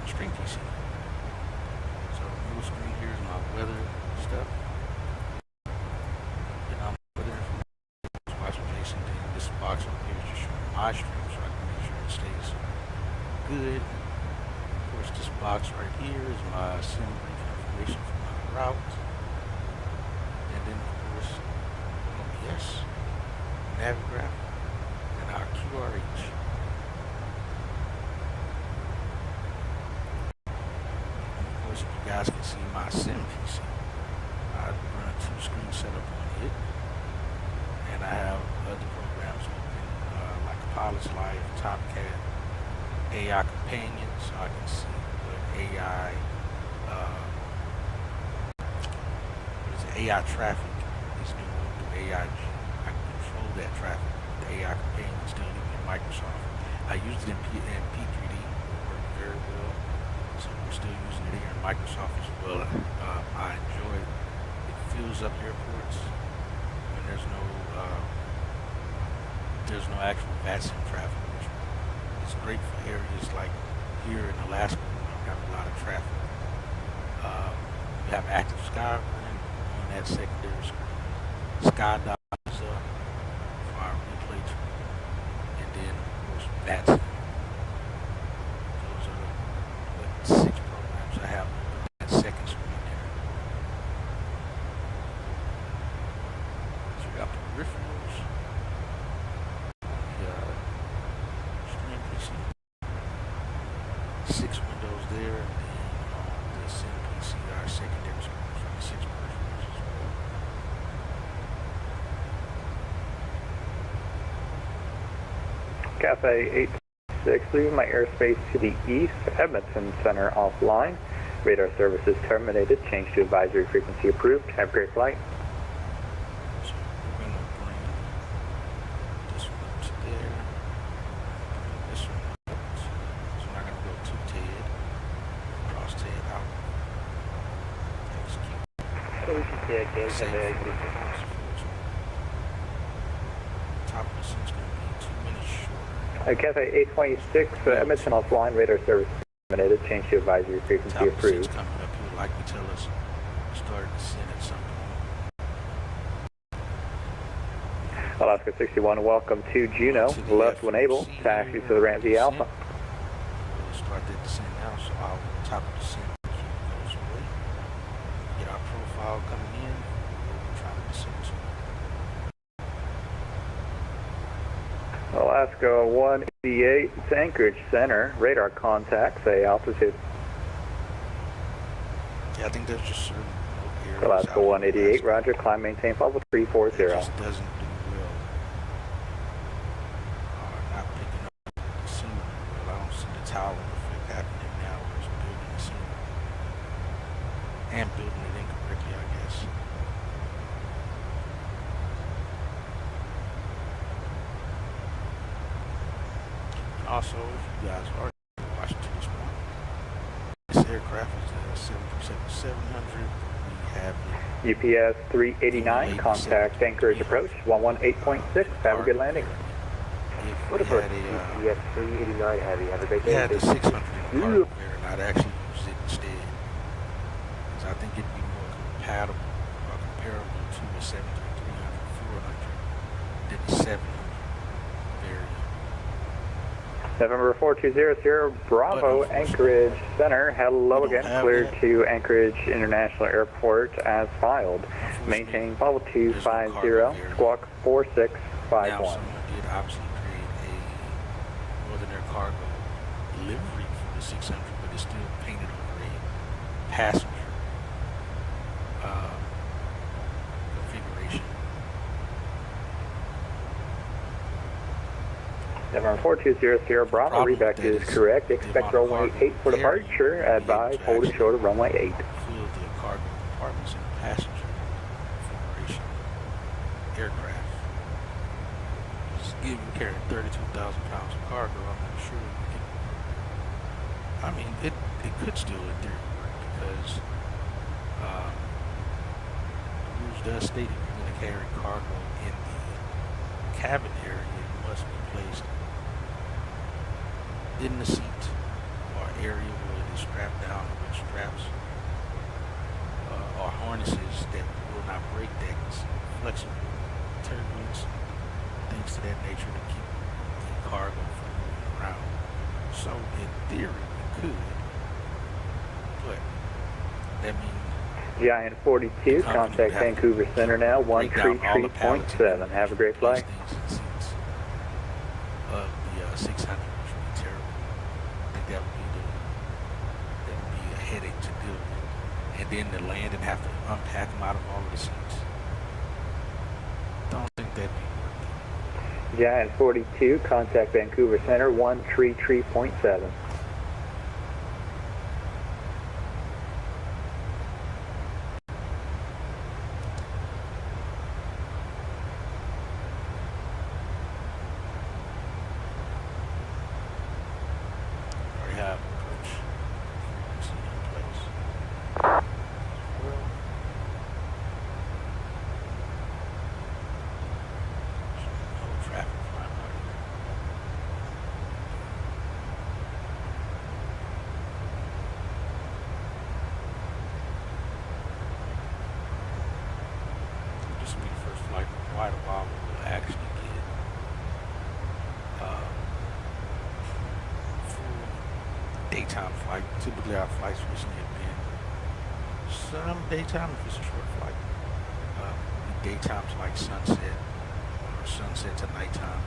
the stream PC. So the middle screen here is my weather stuff. And I'm weather information. Watching Jason. This box over here is just showing my stream, so I can make sure it stays good. Of course, this box right here is my sim brief information for my route. And then, of course, OBS, Navigraph, and our QRH. And of course, you guys can see my sim PC. I run a 2-screen setup on it. And I have other programs open, like Pilot's Life, TopCat, AI Companion, so I can see what AI, AI traffic is doing through AIG. I can control that traffic. The AI Companion is still using Microsoft. I used it in P3D, it worked very well, so we're still using it here in Microsoft as well. I enjoy it. It fills up airports when there's no actual VATSIM traffic, which is great for areas like here in Alaska where we don't have a lot of traffic. We have Activeskyfs running on that secondary screen. SkyDoc is up for our replay tool, and then of course VATSIM. Those are the 6 programs I have on that second screen there. So we got peripherals. Stream PC, 6 windows there, and then on the sim PC, our secondary screen for the 6 peripherals as well. Cafe 86, leaving my airspace to the east, Edmonton Center offline. Radar services terminated, change to advisory frequency approved. Have a great flight. So we're going to bring this one up to there, bring this one up. So we're not going to go to TED, cross TED out, execute, save for top of the sun's going to be 2 minutes shorter. Cafe 826, Edmonton offline, radar service terminated, change to advisory frequency Top of the sun's approved. coming up here, like we tell us, start to send at some point. Alaska 61, welcome to Juneau, To the left when able, FLC taxi here, to the ramp via Alpha. We'll start that descent now, so our top of the descent goes away. Get our profile coming in, we're trying to descend to. Alaska 188, it's Anchorage Center, radar contact, say altitude. Yeah, I think there's just certain areas. Alaska out in 188, Alaska roger, climb, maintain, level that 340. just doesn't do well. Not picking up the scenery well. I don't see the tower effect happening now where it's building the scenery. And building it incorrectly, I guess. Also, if you guys are watching to this point, this aircraft is a 737-700. We have it. UPS 389, contact Anchorage approach, 118.6, have a good landing. If What we about had a, UPS 389 heavy, have a great we had the 600 in cargo there, and I'd actually use it instead. Because I think it'd be more compatible or comparable to a 737-300, 400 than the 700 variant. November 4200, Bravo, But Anchorage Center. Hello we don't again. have Cleared that. to Anchorage International Airport as filed. Unfortunately, Maintain level there's no cargo 250, there. squawk Now, 4651. someone did obviously create a Northern Air Cargo livery for the 600, but it's still painted over a passenger configuration. November 4200, Bravo, problem with reback that is is correct. the Expect amount of runway cargo 8 for there, departure. you won't be Advise, able to holding actually short of runway 8. fill the cargo compartments in the passenger configuration aircraft. Just even carrying 32,000 pounds of cargo, I'm not sure we can. I mean, it could still in theory work because the rules does state if you're going to carry cargo in the cabin area, it must be placed in the seat or area where it is strapped down with straps or harnesses that will not break, that is flexible, turbulence, things to that nature to keep the cargo from moving around. So in theory we could, but that means Giant 42, contact Vancouver Center now, 133.7. Have a great flight. Of the 600, which would be terrible. I think that would be a headache to deal with. And then to land and have to unpack them out of all of the seats. Don't think that'd be worth it. Giant 42, contact Vancouver Center, 133.7. Already have approach frequency in place. Well, no traffic flying out here. This will be the first flight in quite a while where we'll actually get full daytime flight. Typically our flights recently have been some daytime if it's a short flight. Daytimes like sunset or sunset to nighttime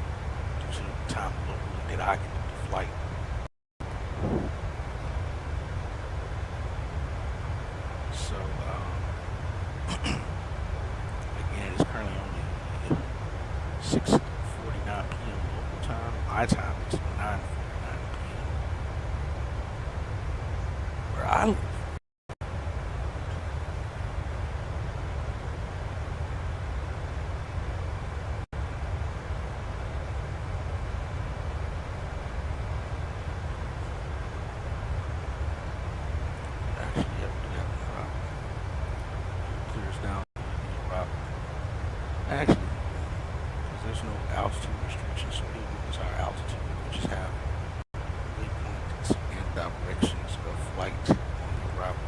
due to the time locally that I can do the flight. So again, it's currently only 6:49 p.m. local time. My time is 9:49 p.m. where I live. Actually, yeah, we do have a problem. It clears down the problem. Actually, because there's no altitude restriction, so he'll give us our altitude. We'll just have waypoints and directions of flight on the arrival.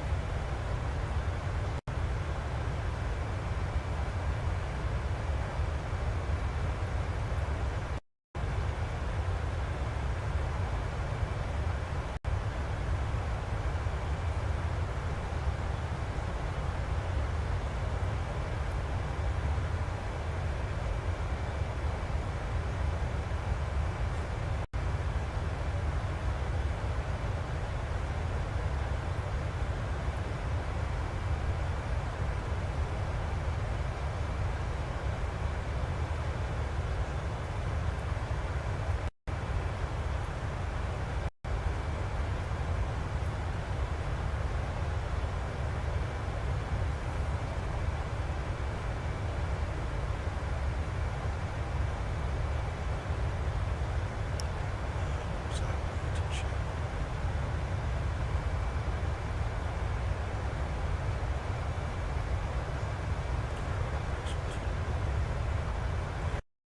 So I wanted to check.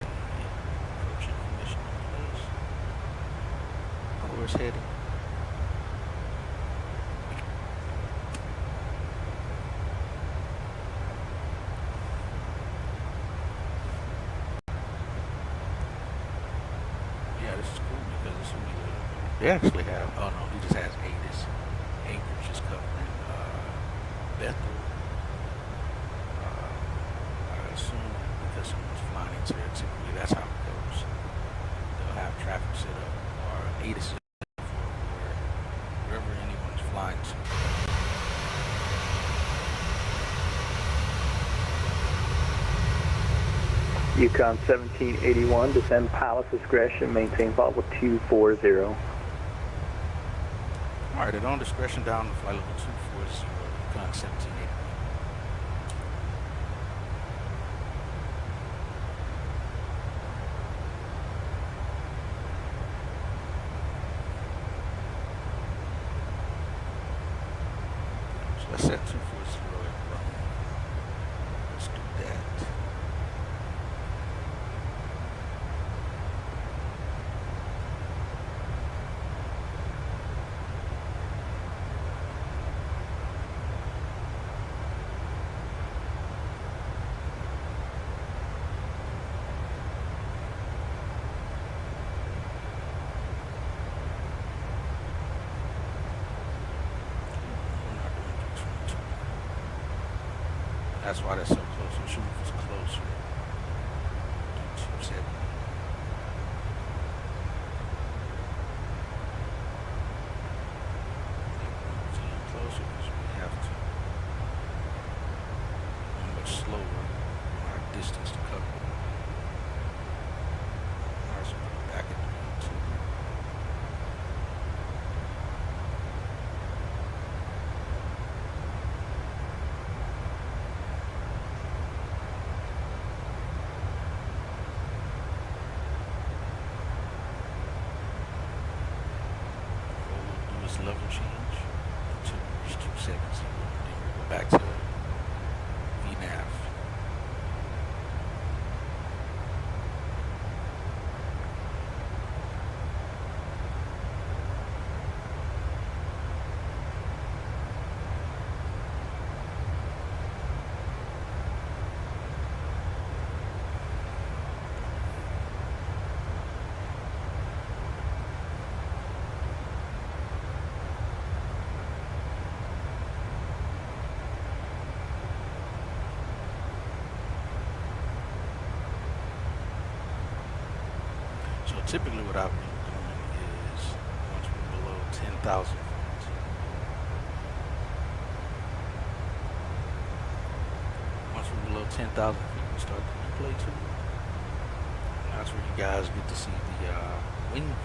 Approaching mission in place. Course heading. Yeah, this is cool because this will be the They actually have, oh no, he just has ATIS. Anchorage is covering Bethel. I assume because someone's flying into there, typically that's how it goes. They'll have traffic set up, or ATIS set up for wherever anyone's flying to. Yukon 1781, descend pilot's discretion, maintain flight level 240. Alright, at on discretion down to flight level 240, Yukon 1781. So let's set 240 at Rome. Let's do that. That's why that's so close. I'm shooting for closer. 270. It's a little closer because we have to go much slower on our distance to cover. Alright, so we're back at 2. Level change to reach 270. Then we go back to VNAV. So typically what I've been doing is once we're below 10,000 feet, we start the replay tool. And that's where you guys get to see the wind view.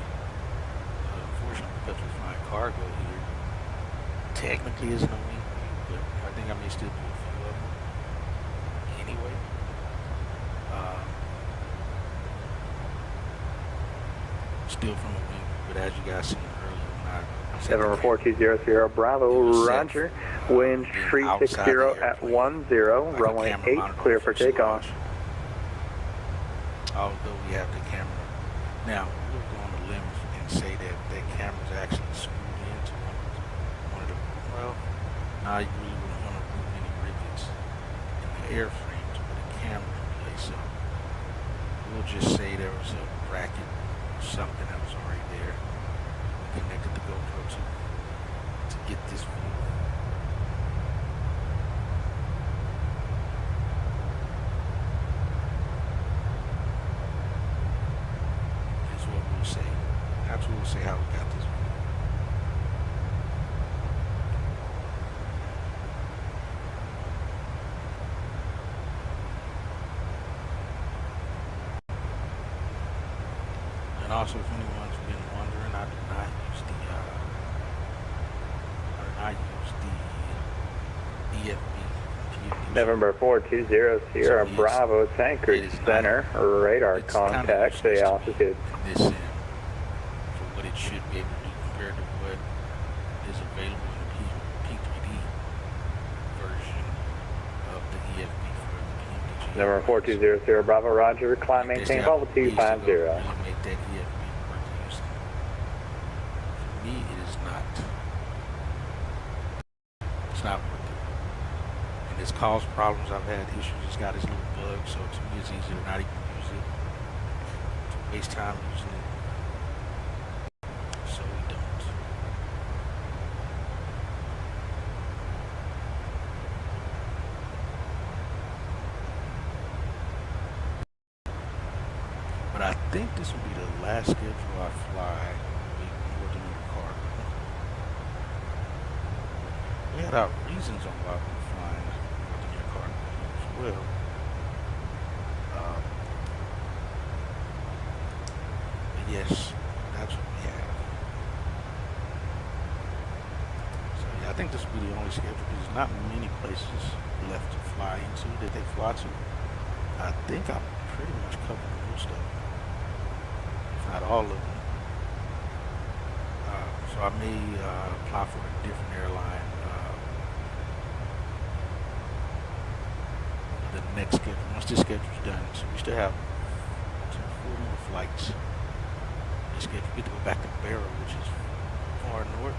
Unfortunately, because we're flying cargo here, technically isn't a wind view, but I think I may still do a few of them anyway. Still from a wing, but as you guys seen earlier, when I 74200 Sierra Bravo, Roger. Wind 360 at 10, runway 8, clear for takeoff. Although we have the camera. Now, we'll go on the limb and say that that camera's actually screwed into one of the, well, now you really wouldn't want to remove any rivets in the airframe to put a camera in place. So we'll just say there was a bracket, something that was already there. We connected the GoPro to get this view. That's what we'll say. That's what we'll say how we got this view. And also, if anyone's been wondering, I do not use the EFB. November 420 Sierra Bravo, Anchorage Center, radar contact, to altitude. This in for what it should be able to do compared to what is available in the P3D version of the EFB for the PMDG. November 420 Sierra Bravo, Roger. Climb, maintain level 250. Really make that EFB work using. For me, it is not. It's not worth it. And it's caused problems. I've had issues. It's got its little bug, so to me, it's easier to not even use it. To waste time using it. So we don't. think this will be the last schedule I fly with Northern Air Cargo. We had our reasons on why we were flying Northern Air Cargo as well. But yes, that's what we have. So yeah, I think this will be the only schedule because there's not many places left to fly into that they fly to. I think I'm pretty much covered most of them, if not all of them. So I may apply for a different airline the next schedule. Once this schedule's done, so we still have 4 more flights. This schedule, we get to go back to Barrow, which is far north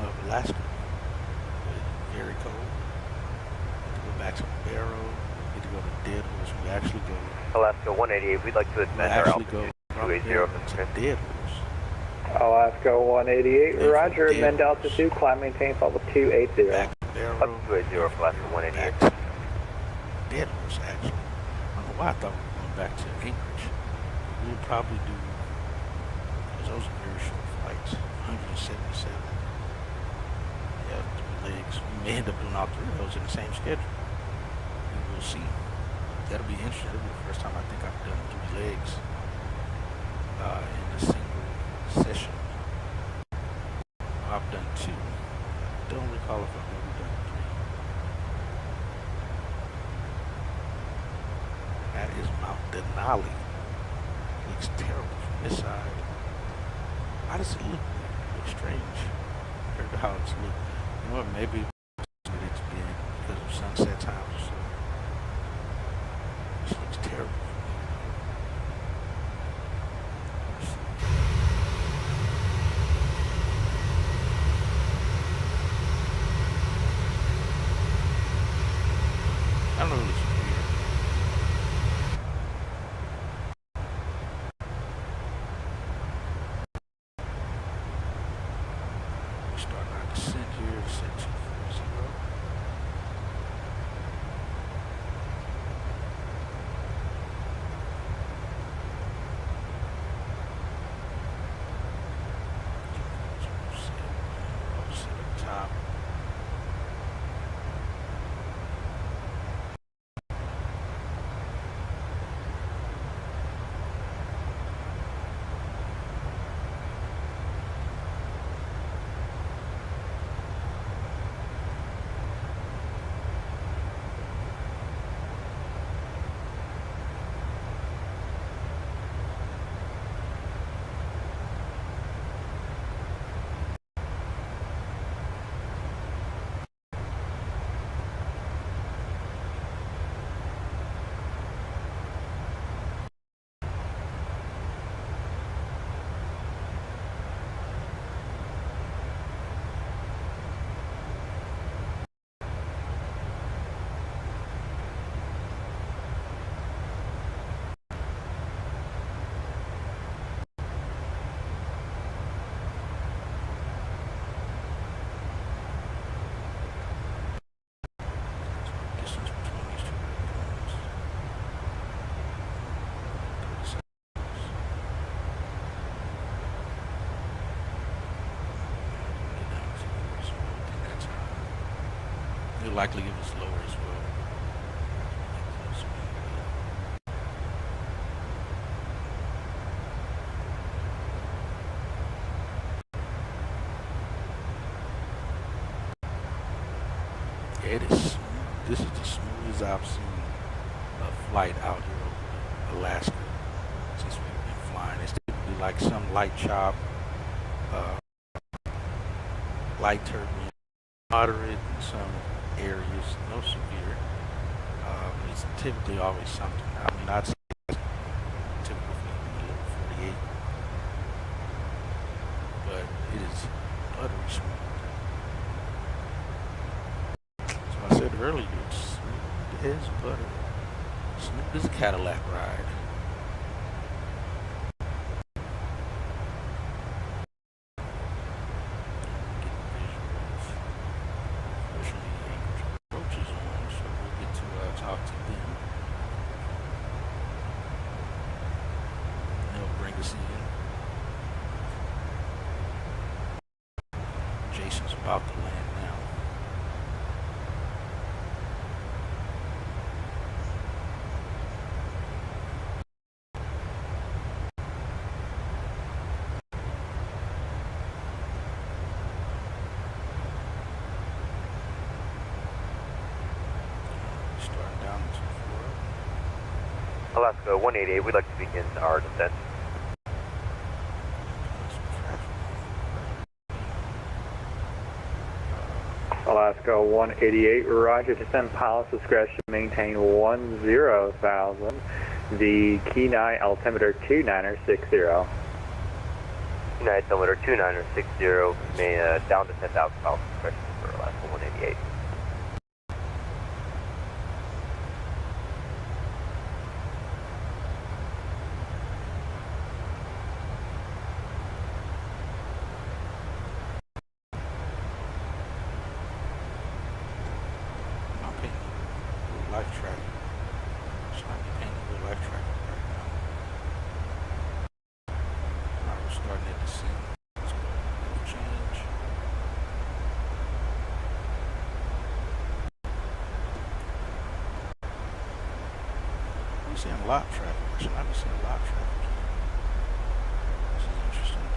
of Alaska. It's very cold. We get to go back to Barrow. We get to go to Dead Horse. We actually go. Alaska 188, we'd like to amend our altitude to 280 to Dead Horse. Alaska 188, roger, amend altitude, climb maintain level 280. Back to Barrow. Up 280 for Alaska 188. Back to Dead Horse, actually. I don't know why I thought we were going back to Anchorage. We would probably do, because those are very short flights, 177. Yeah, 3 legs. We may end up doing all 3 of those in the same schedule. We will see. That'll be interesting. That'll be the first time I think I've done 3 legs in a single session. I've done 2. I don't recall if I've ever done 3. That is Mount Denali. Looks terrible from this side. Why does it look strange compared to how it's looked? You know what? Maybe it's been because of sunset times or so. This looks terrible. I don't know if it's weird. We're starting our descent here, descent 240. Top. Distance between these 2 airplanes. 30 seconds. Get down to this. I think that's high. They'll likely give us lower as well. It is smooth. This is the smoothest I've seen a flight out here over Alaska since we've been flying. It's typically like some light chop, light turbulence, moderate in some areas, no severe. It's typically always something. I mean, I'd say it's typical for the low 48, but it is buttery smooth. I said earlier, it's smooth as butter. Smooth as a Cadillac ride. Get visuals. Especially Anchorage approaches on, so we'll get to talk to them. about to land now. Starting down to 4. Alaska 188, we'd like to begin our descent. Alaska 188, roger, descend pilot's discretion, maintain 10,000. The Kenai altimeter 2960. Kenai altimeter 2960, may down to 10,000 miles discretion for Alaska 188. Life track. Should not be painting with life track right now. Alright, we're starting at descent. Let's go change. I'm seeing lot traffic. I should not be seeing lot traffic. This is interesting.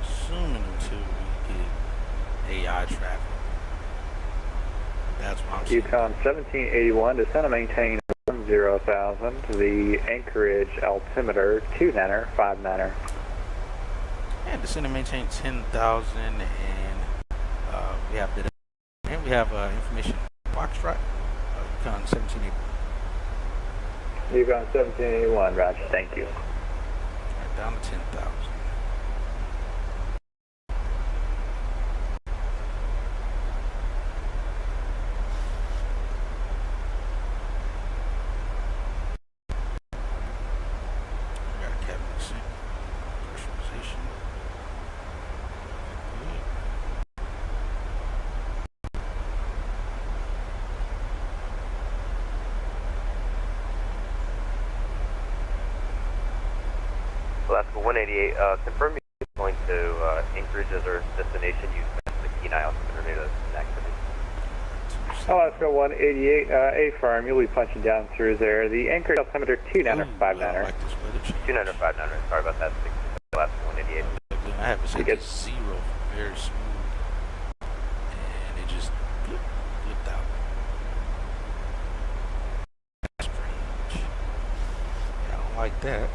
Assuming until we get AI traffic. That's what I'm saying. Yukon 1781, descend and maintain 10,000. The Anchorage altimeter 2959. And descend and maintain 10,000, and we have that, and we have information box right. Yukon 1781. Yukon 1781, roger, thank you. Right, down to 10,000. Alaska 188, confirm you're going to Anchorage as our destination. Use the Kenai altimeter data activity. Alaska 188, A-firm, you'll be punching down through there. The Anchorage altimeter 2959. 2959, sorry about that. Alaska 188. I have it set to 0, very smooth, and it just flipped out. Strange. Yeah, I don't like that.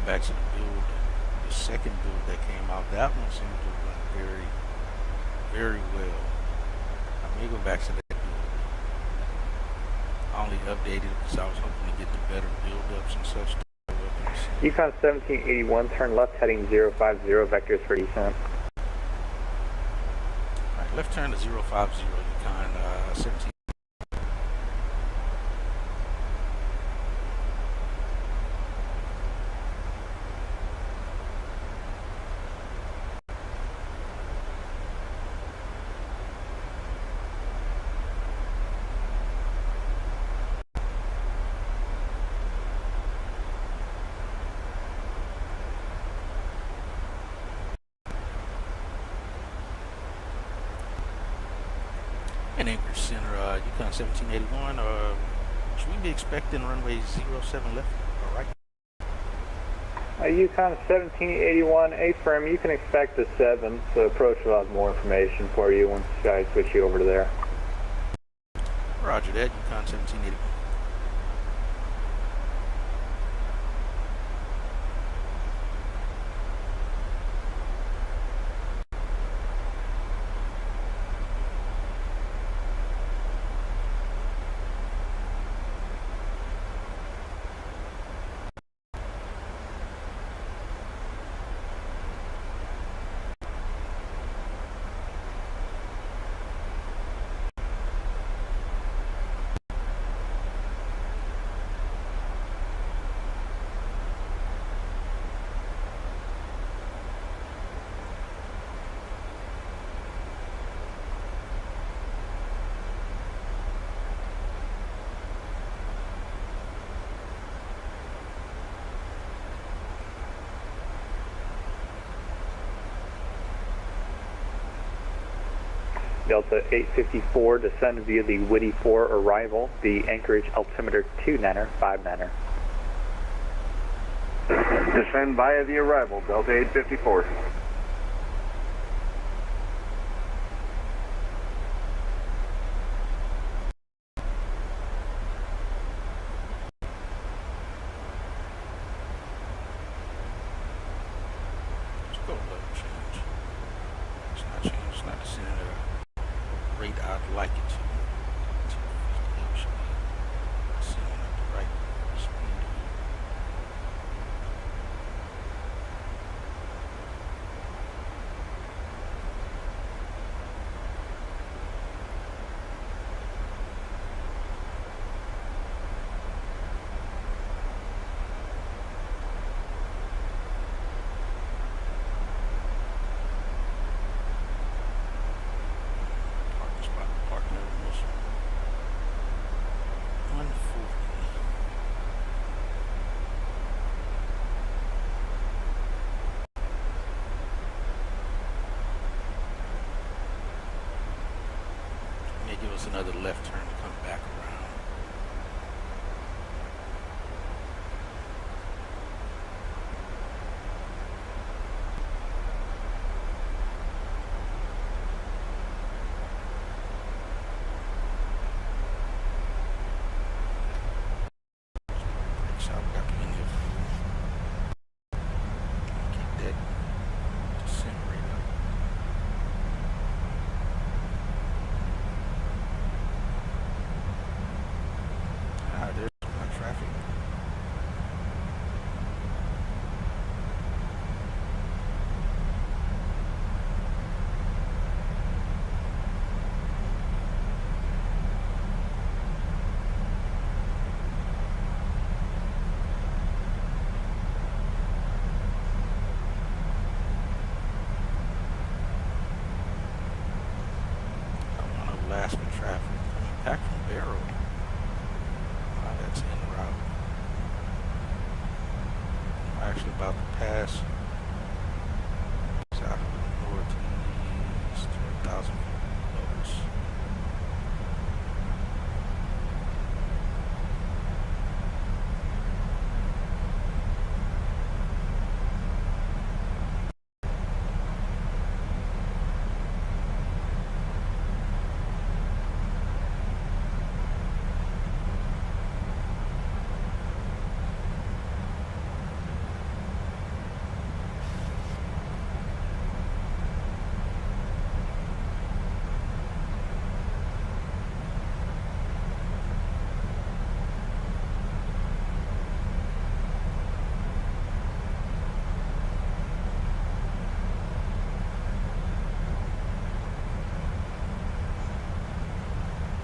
Back to the build, the second build that came out, that one seemed to run very, very well. I may go back to that build. I only updated it because I was hoping to get the better build-ups and such. Yukon 1781, turn left heading 050, vectors for descent. Alright, left turn to 050, Yukon 17. And Anchorage Center, Yukon 1781, should we be expecting runway 07 left or right? Yukon 1781, A-firm, you can expect a 7, so approach will have more information for you once I switch you over to there. Roger that, Yukon 1781. Delta 854, descend via the Whitty 4 arrival, the Anchorage altimeter 29er, 59er. Descend via the arrival, Delta 854. Let's go level change. It's not changed. It's not descending at a rate I'd like it to. 258 should be descending at the right speed. Parking spot, parking every 140. May give us another left turn to come back around. Brakes out, got plenty of. Keep that descent rate up. There's my traffic. I want to last with traffic coming back from Barrow. That's ENROUTE. I'm actually about to pass south of the northeast, 2,000 volts.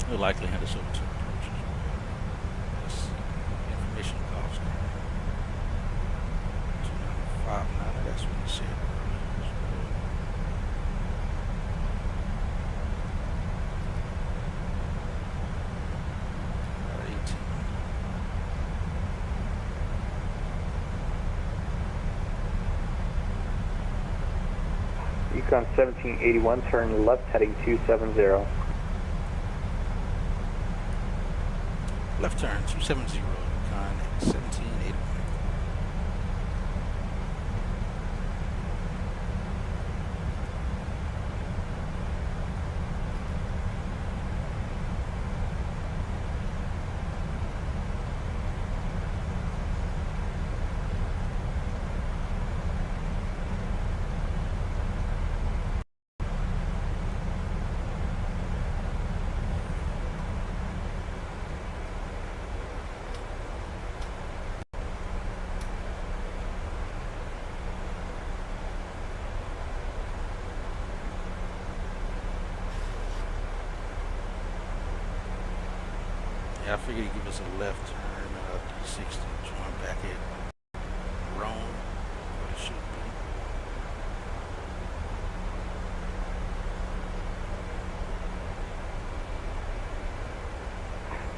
We'll likely hand us over to approach as well. This information cost 2959, that's what he said earlier as well. About 18. Yukon 1781, turn left heading 270. Left turn 270, Yukon 1781. Yeah, I figured he'd give us a left turn, 360, join back at Rome, what it should be.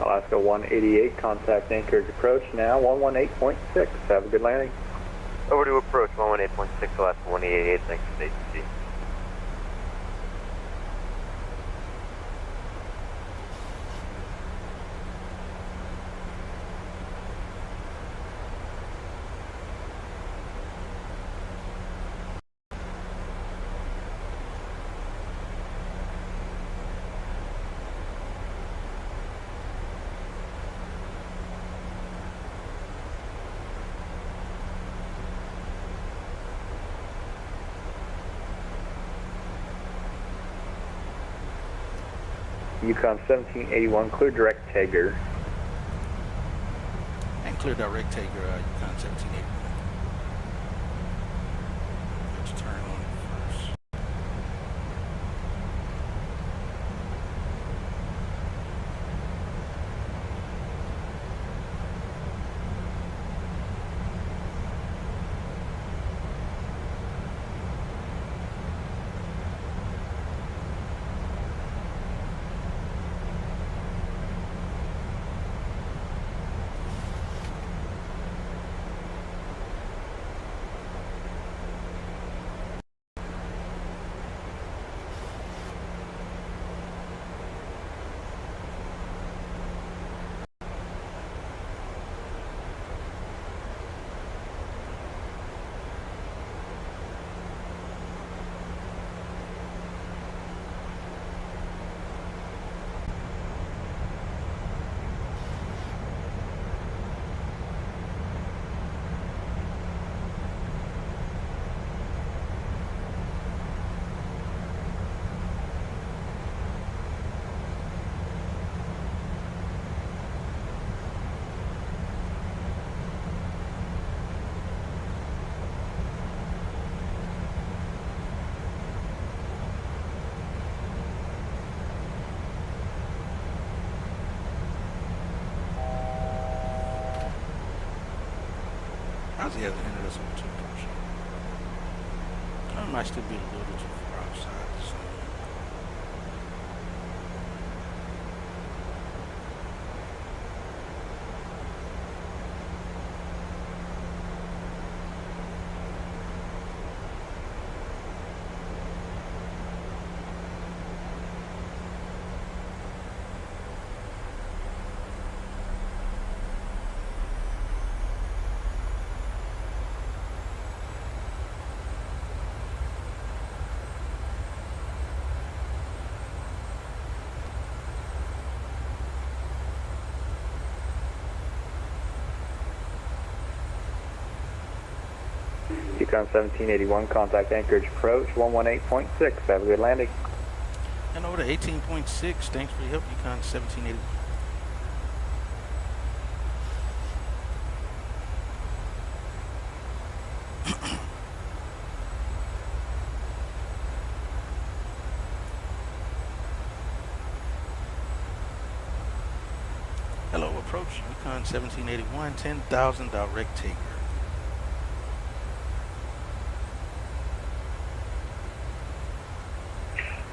Alaska 188, contact Anchorage approach now, 118.6. Have a good landing. Over to approach 118.6, Alaska 188, thanks for the agency. Yukon 1781, clear direct Tager. And clear direct Tager, Yukon 1781. Let's turn on first. How's he hasn't hinted us on too much? I might still be a little too far outside the zone. Yukon 1781, contact Anchorage approach 118.6. Have a good landing. And over to 18.6. Thanks for your help, Yukon 1781. Hello, approach Yukon 1781, 10,000 direct Taker.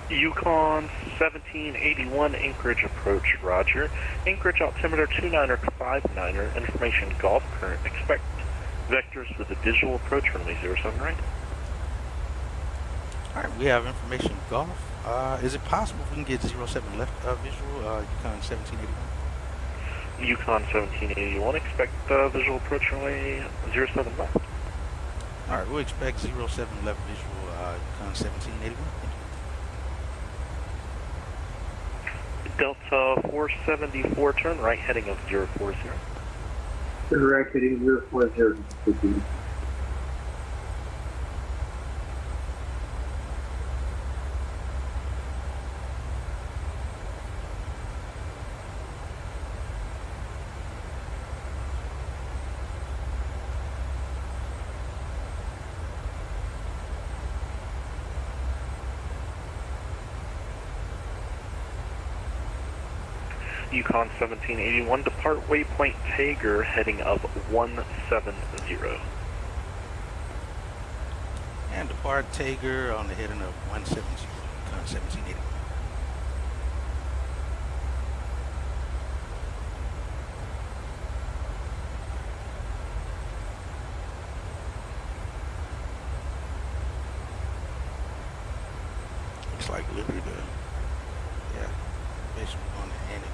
Yukon 1781, Anchorage approach, roger. Anchorage altimeter 29er59er, information Golf current, expect vectors for the visual approach runway 07 right. Alright, we have information Golf. Is it possible if we can get 07 left visual, Yukon 1781? Yukon 1781, expect visual approach runway 07 left. Alright, we'll expect 07 left visual, Yukon 1781. Delta 474, turn right heading of 040. Direct heading 040. Yukon 1781, depart waypoint Tager heading of 170. And depart Tager on the heading of 170, Yukon 1781. Looks like literally basically on the Ant.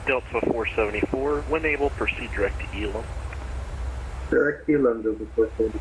Delta 474, when able, proceed direct to Elam. Direct Elam, Delta 474.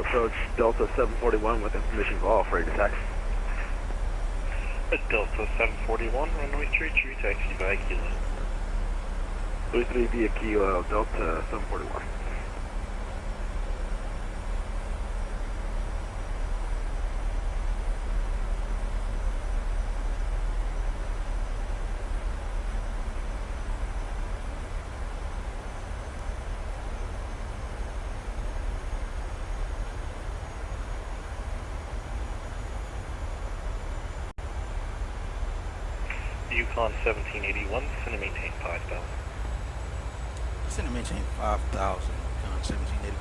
approach Delta 741 with information Golf, ready to taxi. Delta 741, runway 33, taxi by Kilo. 33 via Kilo, Delta 741. Yukon 1781, descend and maintain 5,000. Descend and maintain 5,000, Yukon 1780.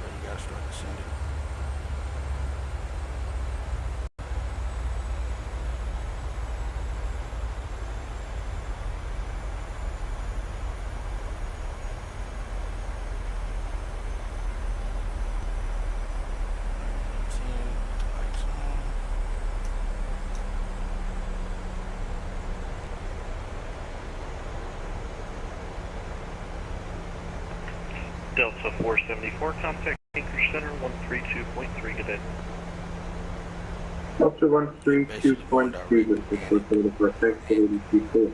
You gotta start descending. Lights on. Delta 474, contact Anchorage Center 132.3, good day. Delta 132.2, this is for the protect for 84.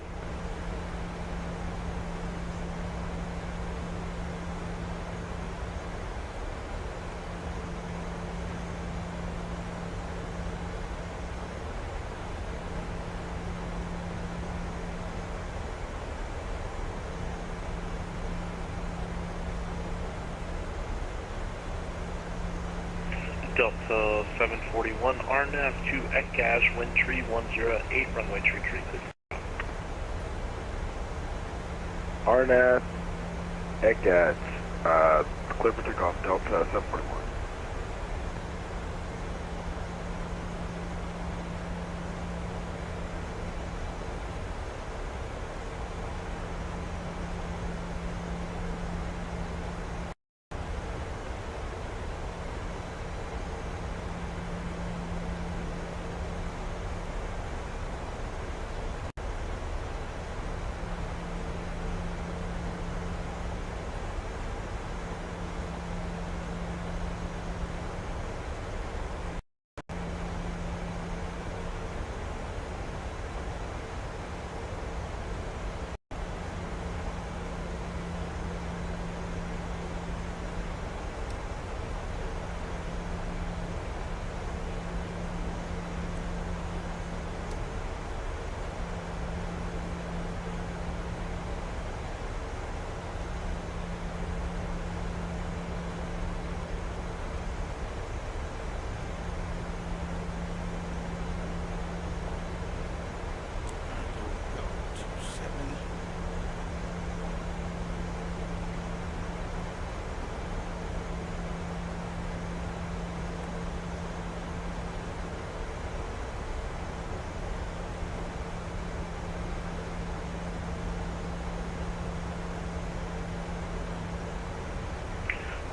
Delta 741, RNAV to ECAS, wind tree 108, runway 33, please. RNAV, ECAS, clear for takeoff, Delta 741.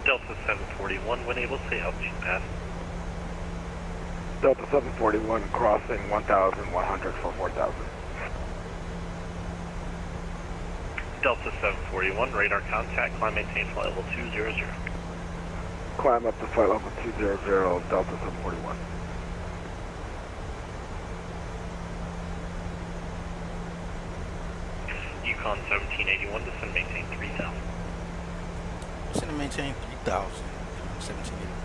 Delta 741, when able, say altitude pass. Delta 741 crossing 1,100 for 4,000. Delta 741, radar contact, climb maintain flight level 200. Climb up to flight level 200, Delta 741. Yukon 1781, descend and maintain 3,000. Descend and maintain 3,000, Yukon 1780.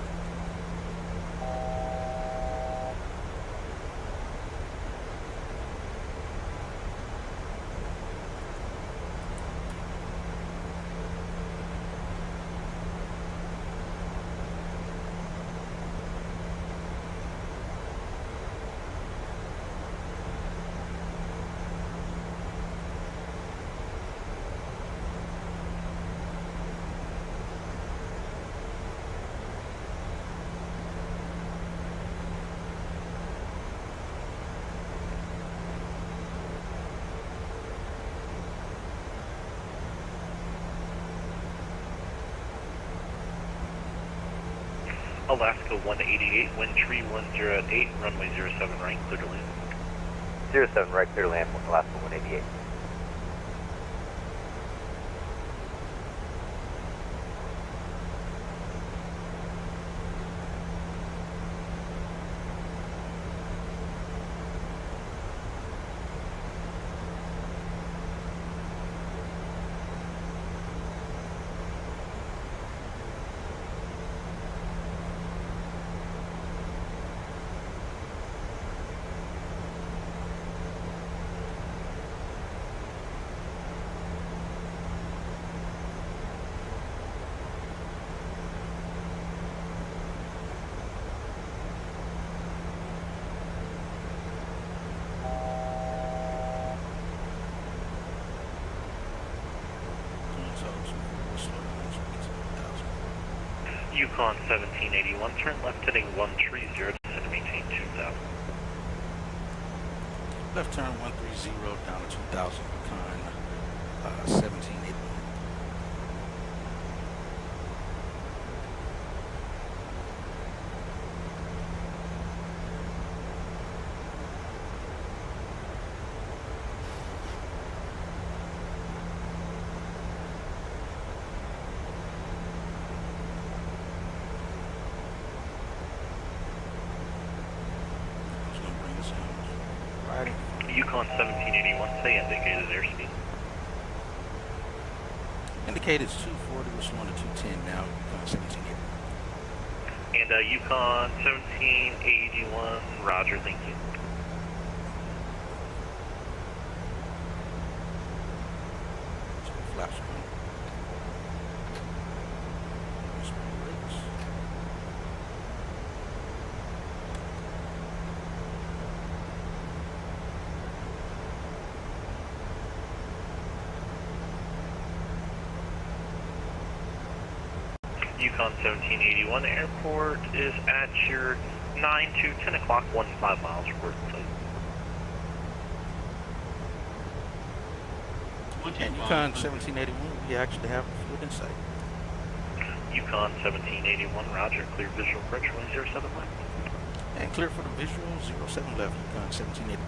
Alaska 188, wind tree 10 at 8, runway 07 right, clear to land. 07 right, clear to land, Alaska 188. Yukon 1781, turn left heading 130, descend to maintain 2000. Left turn 130 down to 2000, Yukon 1781. Yukon 1781, say indicated airspeed. Indicated 240, we're slowing to 210 now, Yukon 1781. And Yukon 1781, roger, thank you. So flaps on. Yukon 1781 airport is at your 9 to 10 o'clock, 15 miles report, please. And Yukon 1781, we actually have fluid in sight. Yukon 1781, roger, clear visual approach, runway 07 left. And clear for the visual, 07 left, Yukon 1781.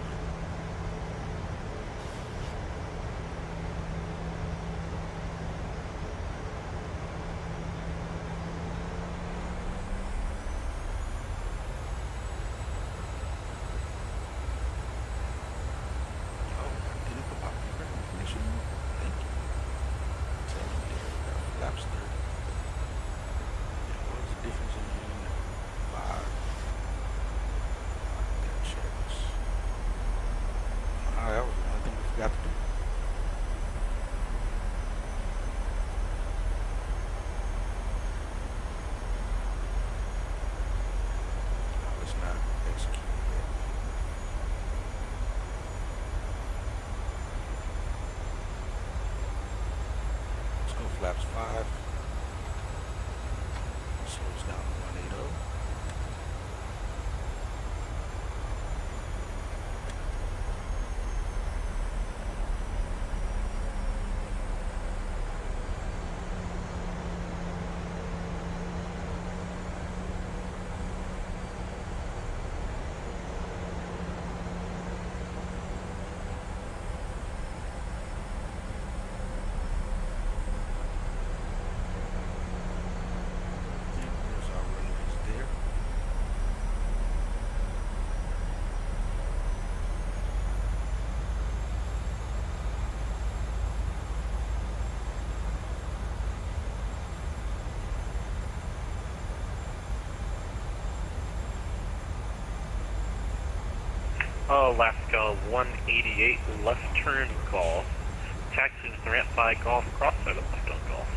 Flaps 5. Slows down to 180. Alaska 188, left turn Golf. Taxiing to the ramp by Golf, cross-side of left on Golf.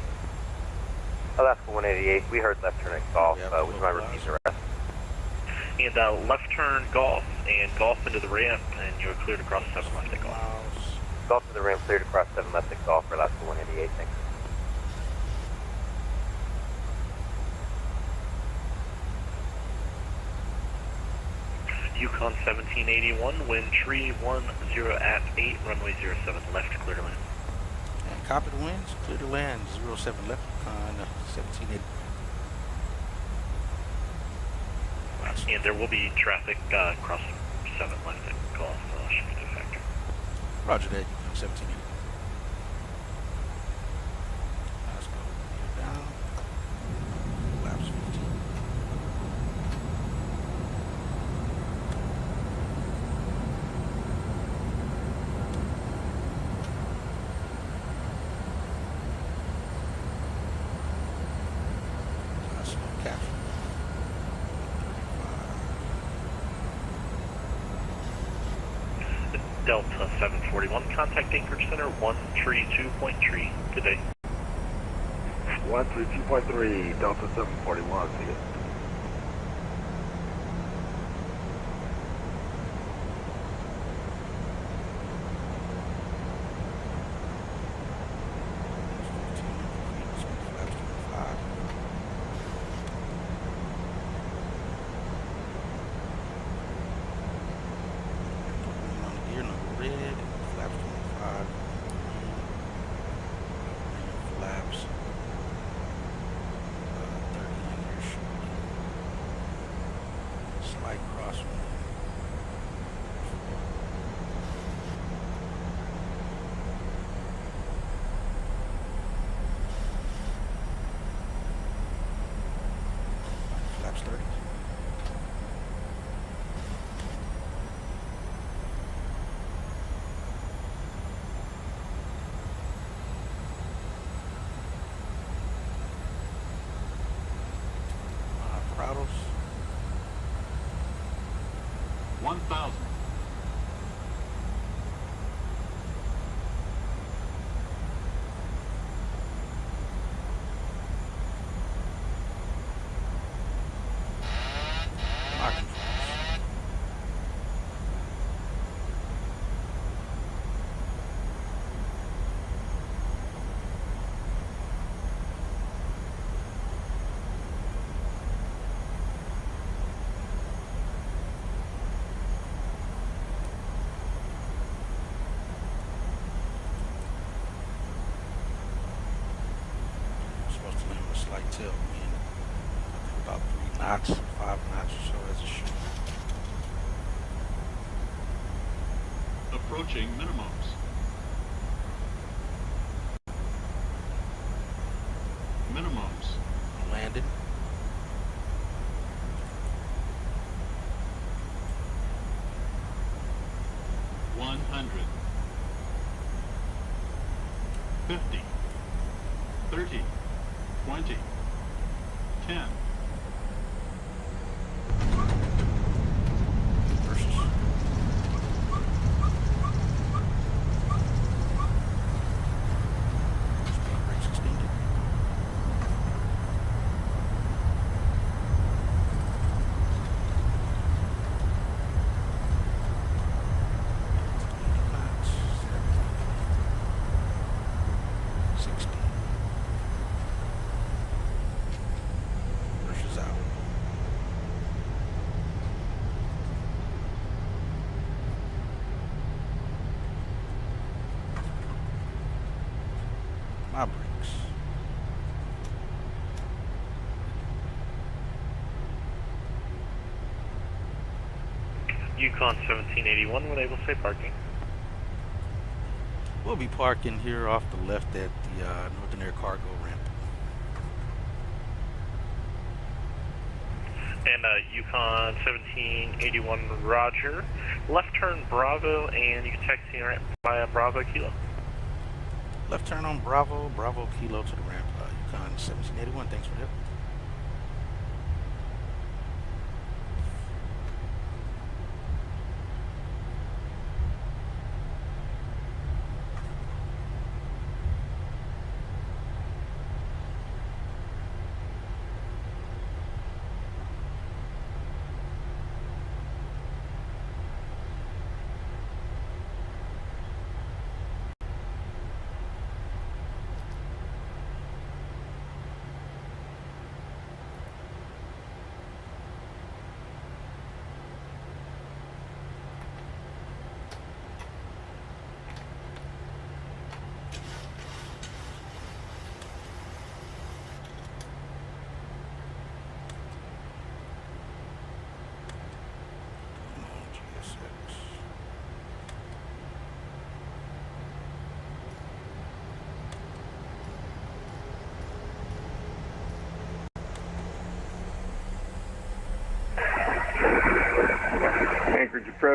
Alaska 188, we heard left turn at Golf. Would you mind repeating the rest? And left turn Golf, and Golf into the ramp, and you're cleared across 7 left at Golf. Golf to the ramp, cleared across 7 left at Golf for Alaska 188, thanks. Yukon 1781, wind tree 10 at 8, runway 07 left, clear to land. And copy the winds, clear to land, 07 left, Yukon 1781. And there will be traffic crossing 7 left at Gulf, shift to factor. Roger that, Yukon 1780. Let's go down. Flaps 15. Capture. Delta 741, contact Anchorage Center 132.3. Good day. 132.3, Delta 741, see you. Prados. 1,000. Supposed to land with a slight tail wind. I think about 3 knots, 5 knots or so as it should. Approaching minimums. Minimums. Landed. $100. 50. 30. 20. 10. Versus. Speed brakes extended. Knots. 60. Versus out. My brakes. Yukon 1781, when able to say parking. We'll be parking here off the left at the Northern Air Cargo ramp. And Yukon 1781, roger. Left turn Bravo, and you can taxi right via Bravo Kilo. Left turn on Bravo, Bravo Kilo to the ramp. Yukon 1781, thanks for the help.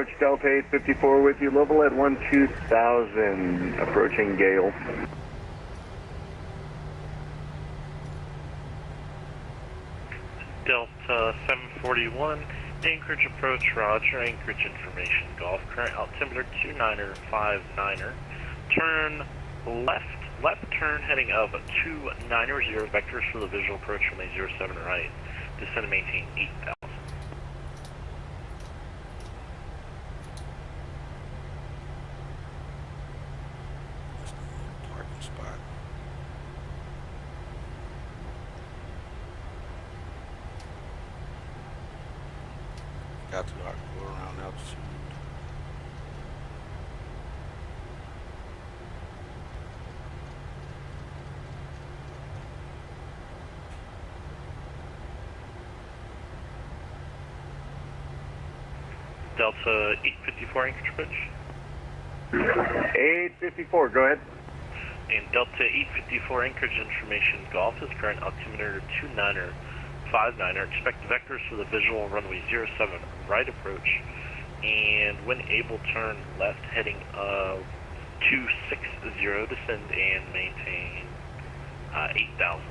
approach, Delta 854 with you, level at 12000, approaching Gale. Delta 741, Anchorage approach, roger, Anchorage information, Golf, current altimeter 2959er, turn left turn heading of 290, vectors for the visual approach from a 07 right, descend and maintain 8000. Parking spot. Got to go around altitude. Delta 854 Anchorage approach. 854, go ahead. And Delta 854 Anchorage information, Golf is current altimeter 2959er, expect vectors for the visual runway 07 right approach, and when able turn left heading of 260, descend and maintain 8000.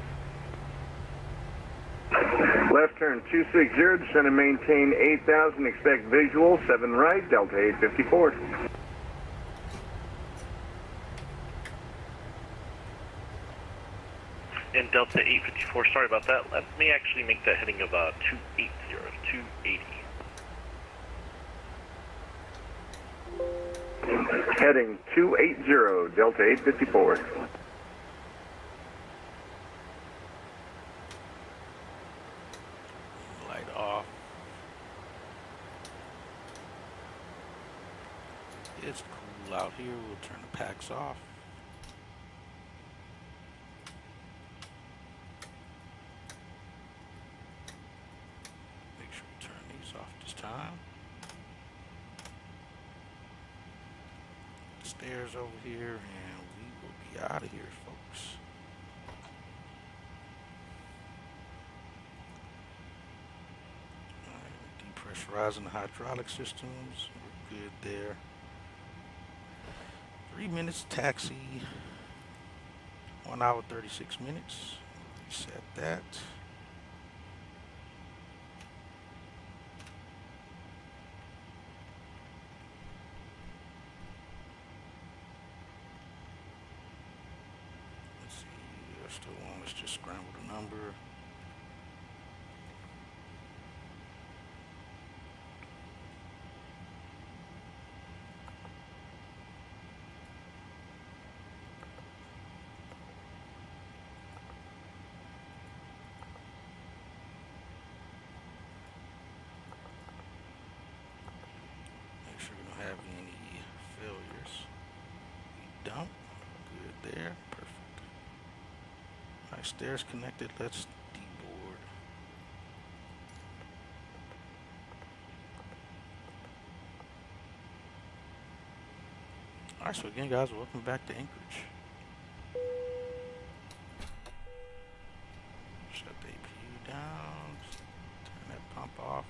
Left turn 260, descend and maintain 8000, expect visual 7 right, Delta 854. And Delta 854, sorry about that, let me actually make that heading of 280. Heading 280, Delta 854. Light off. It's cool out here. We'll turn the packs off. Make sure we turn these off this time. Stairs over here, and we will be out of here, folks. Depressurizing the hydraulic systems. We're good there. 3 minutes taxi. 1 hour 36 minutes. Reset that. Let's see. There's still one. Let's just scramble the number. Make sure we don't have any failures. We don't. Good there. Perfect. Alright, stairs connected. Let's deboard. Alright, so again, guys, welcome back to Anchorage. Shut the APU down. Turn that pump off.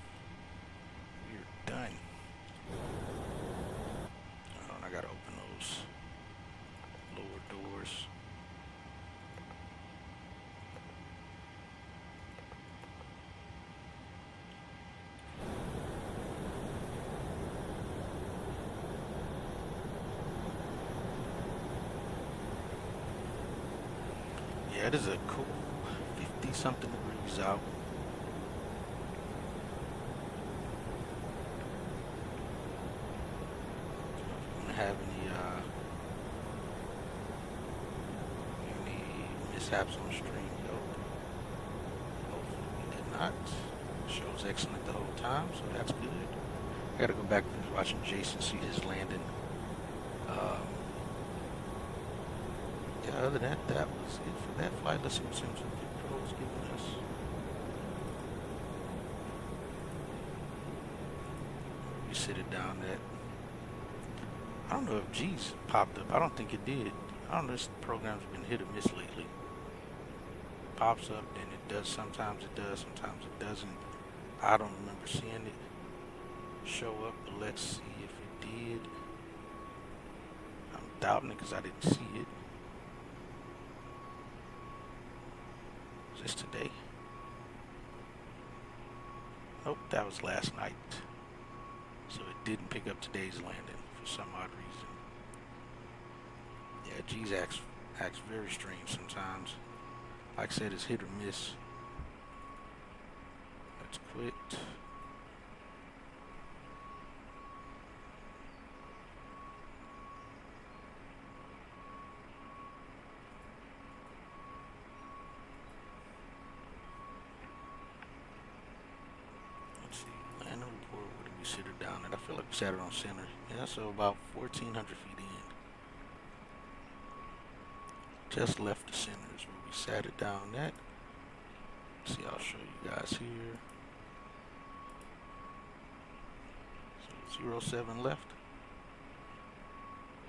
We're done. Hold on, I gotta open those lower doors. Yeah, it is a cool 50-something degrees out. Don't have any mishaps on stream, though. Hopefully we did not. Show's excellent the whole time, so that's good. I gotta go back and finish watching Jason see his landing. Yeah, other than that, that was it for that flight. Let's see what Sims Pro is giving us. We sit it down that. I don't know if G's popped up. I don't think it did. I don't know, this program's been hit or miss lately. Pops up, then it does. Sometimes it does, sometimes it doesn't. I don't remember seeing it. show up, but let's see if it did. I'm doubting it because I didn't see it. Is this today? Nope, that was last night. So it didn't pick up today's landing for some odd reason. Yeah, G's acts very strange sometimes. Like I said, it's hit or miss. Let's quit. Let's see, landing report, where did we sit her down at? I feel like we sat her on center. Yeah, so about 1,400 feet in. Just left the center is where we sat it down at. Let's see, I'll show you guys here. So 07 left.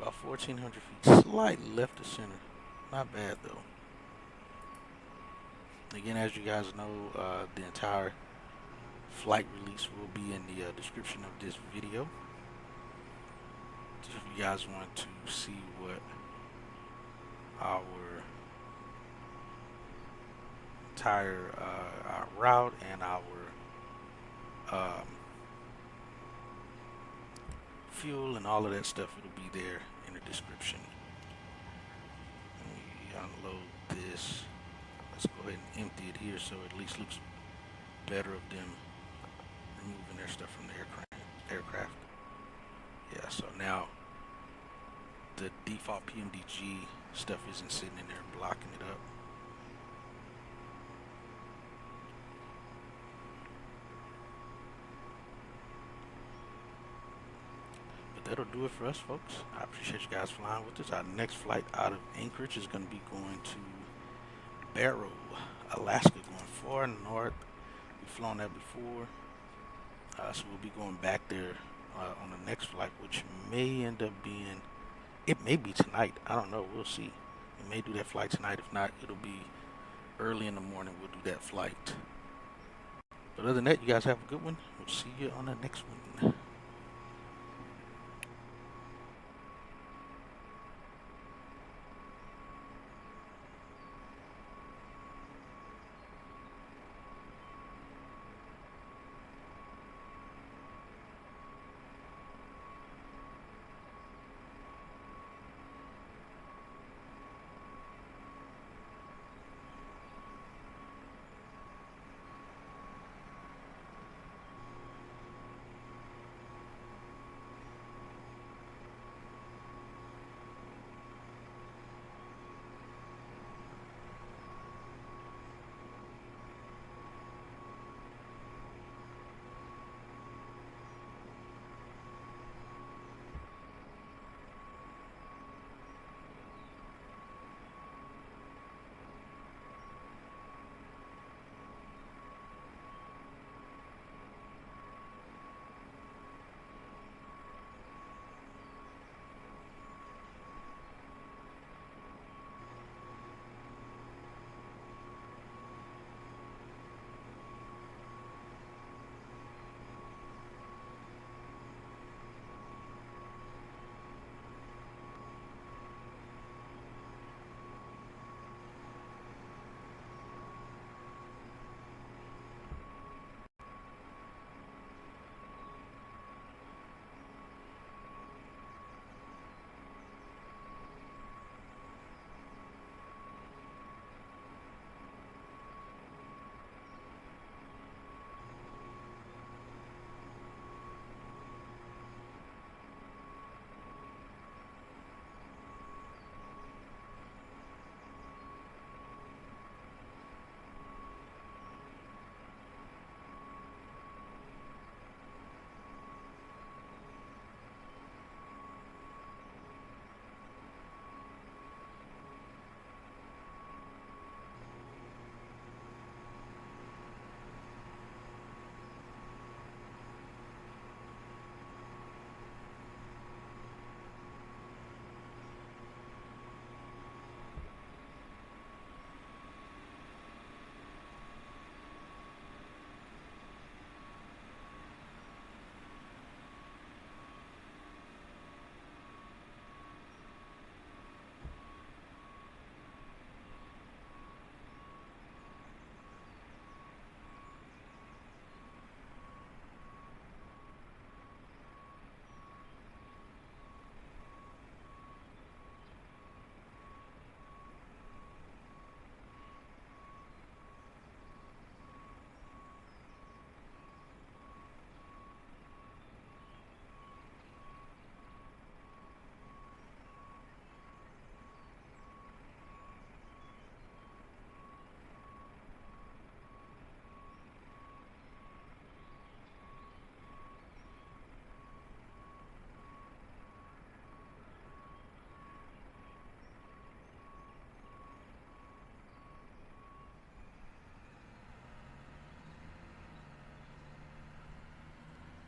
About 1,400 feet, slightly left the center. Not bad though. Again, as you guys know, the entire flight release will be in the description of this video. So if you guys want to see what our entire our route and our fuel and all of that stuff, it'll be there in the description. Let me unload this. Let's go ahead and empty it here so it at least looks better of them removing their stuff from the aircraft. Yeah, so now the default PMDG stuff isn't sitting in there blocking it up. But that'll do it for us, folks. I appreciate you guys flying with us. Our next flight out of Anchorage is going to be going to Barrow, Alaska, going far north. We've flown that before. So we'll be going back there on the next flight, which may end up being, it may be tonight. I don't know. We'll see. We may do that flight tonight. If not, it'll be early in the morning. We'll do that flight. But other than that, you guys have a good one. We'll see you on the next one.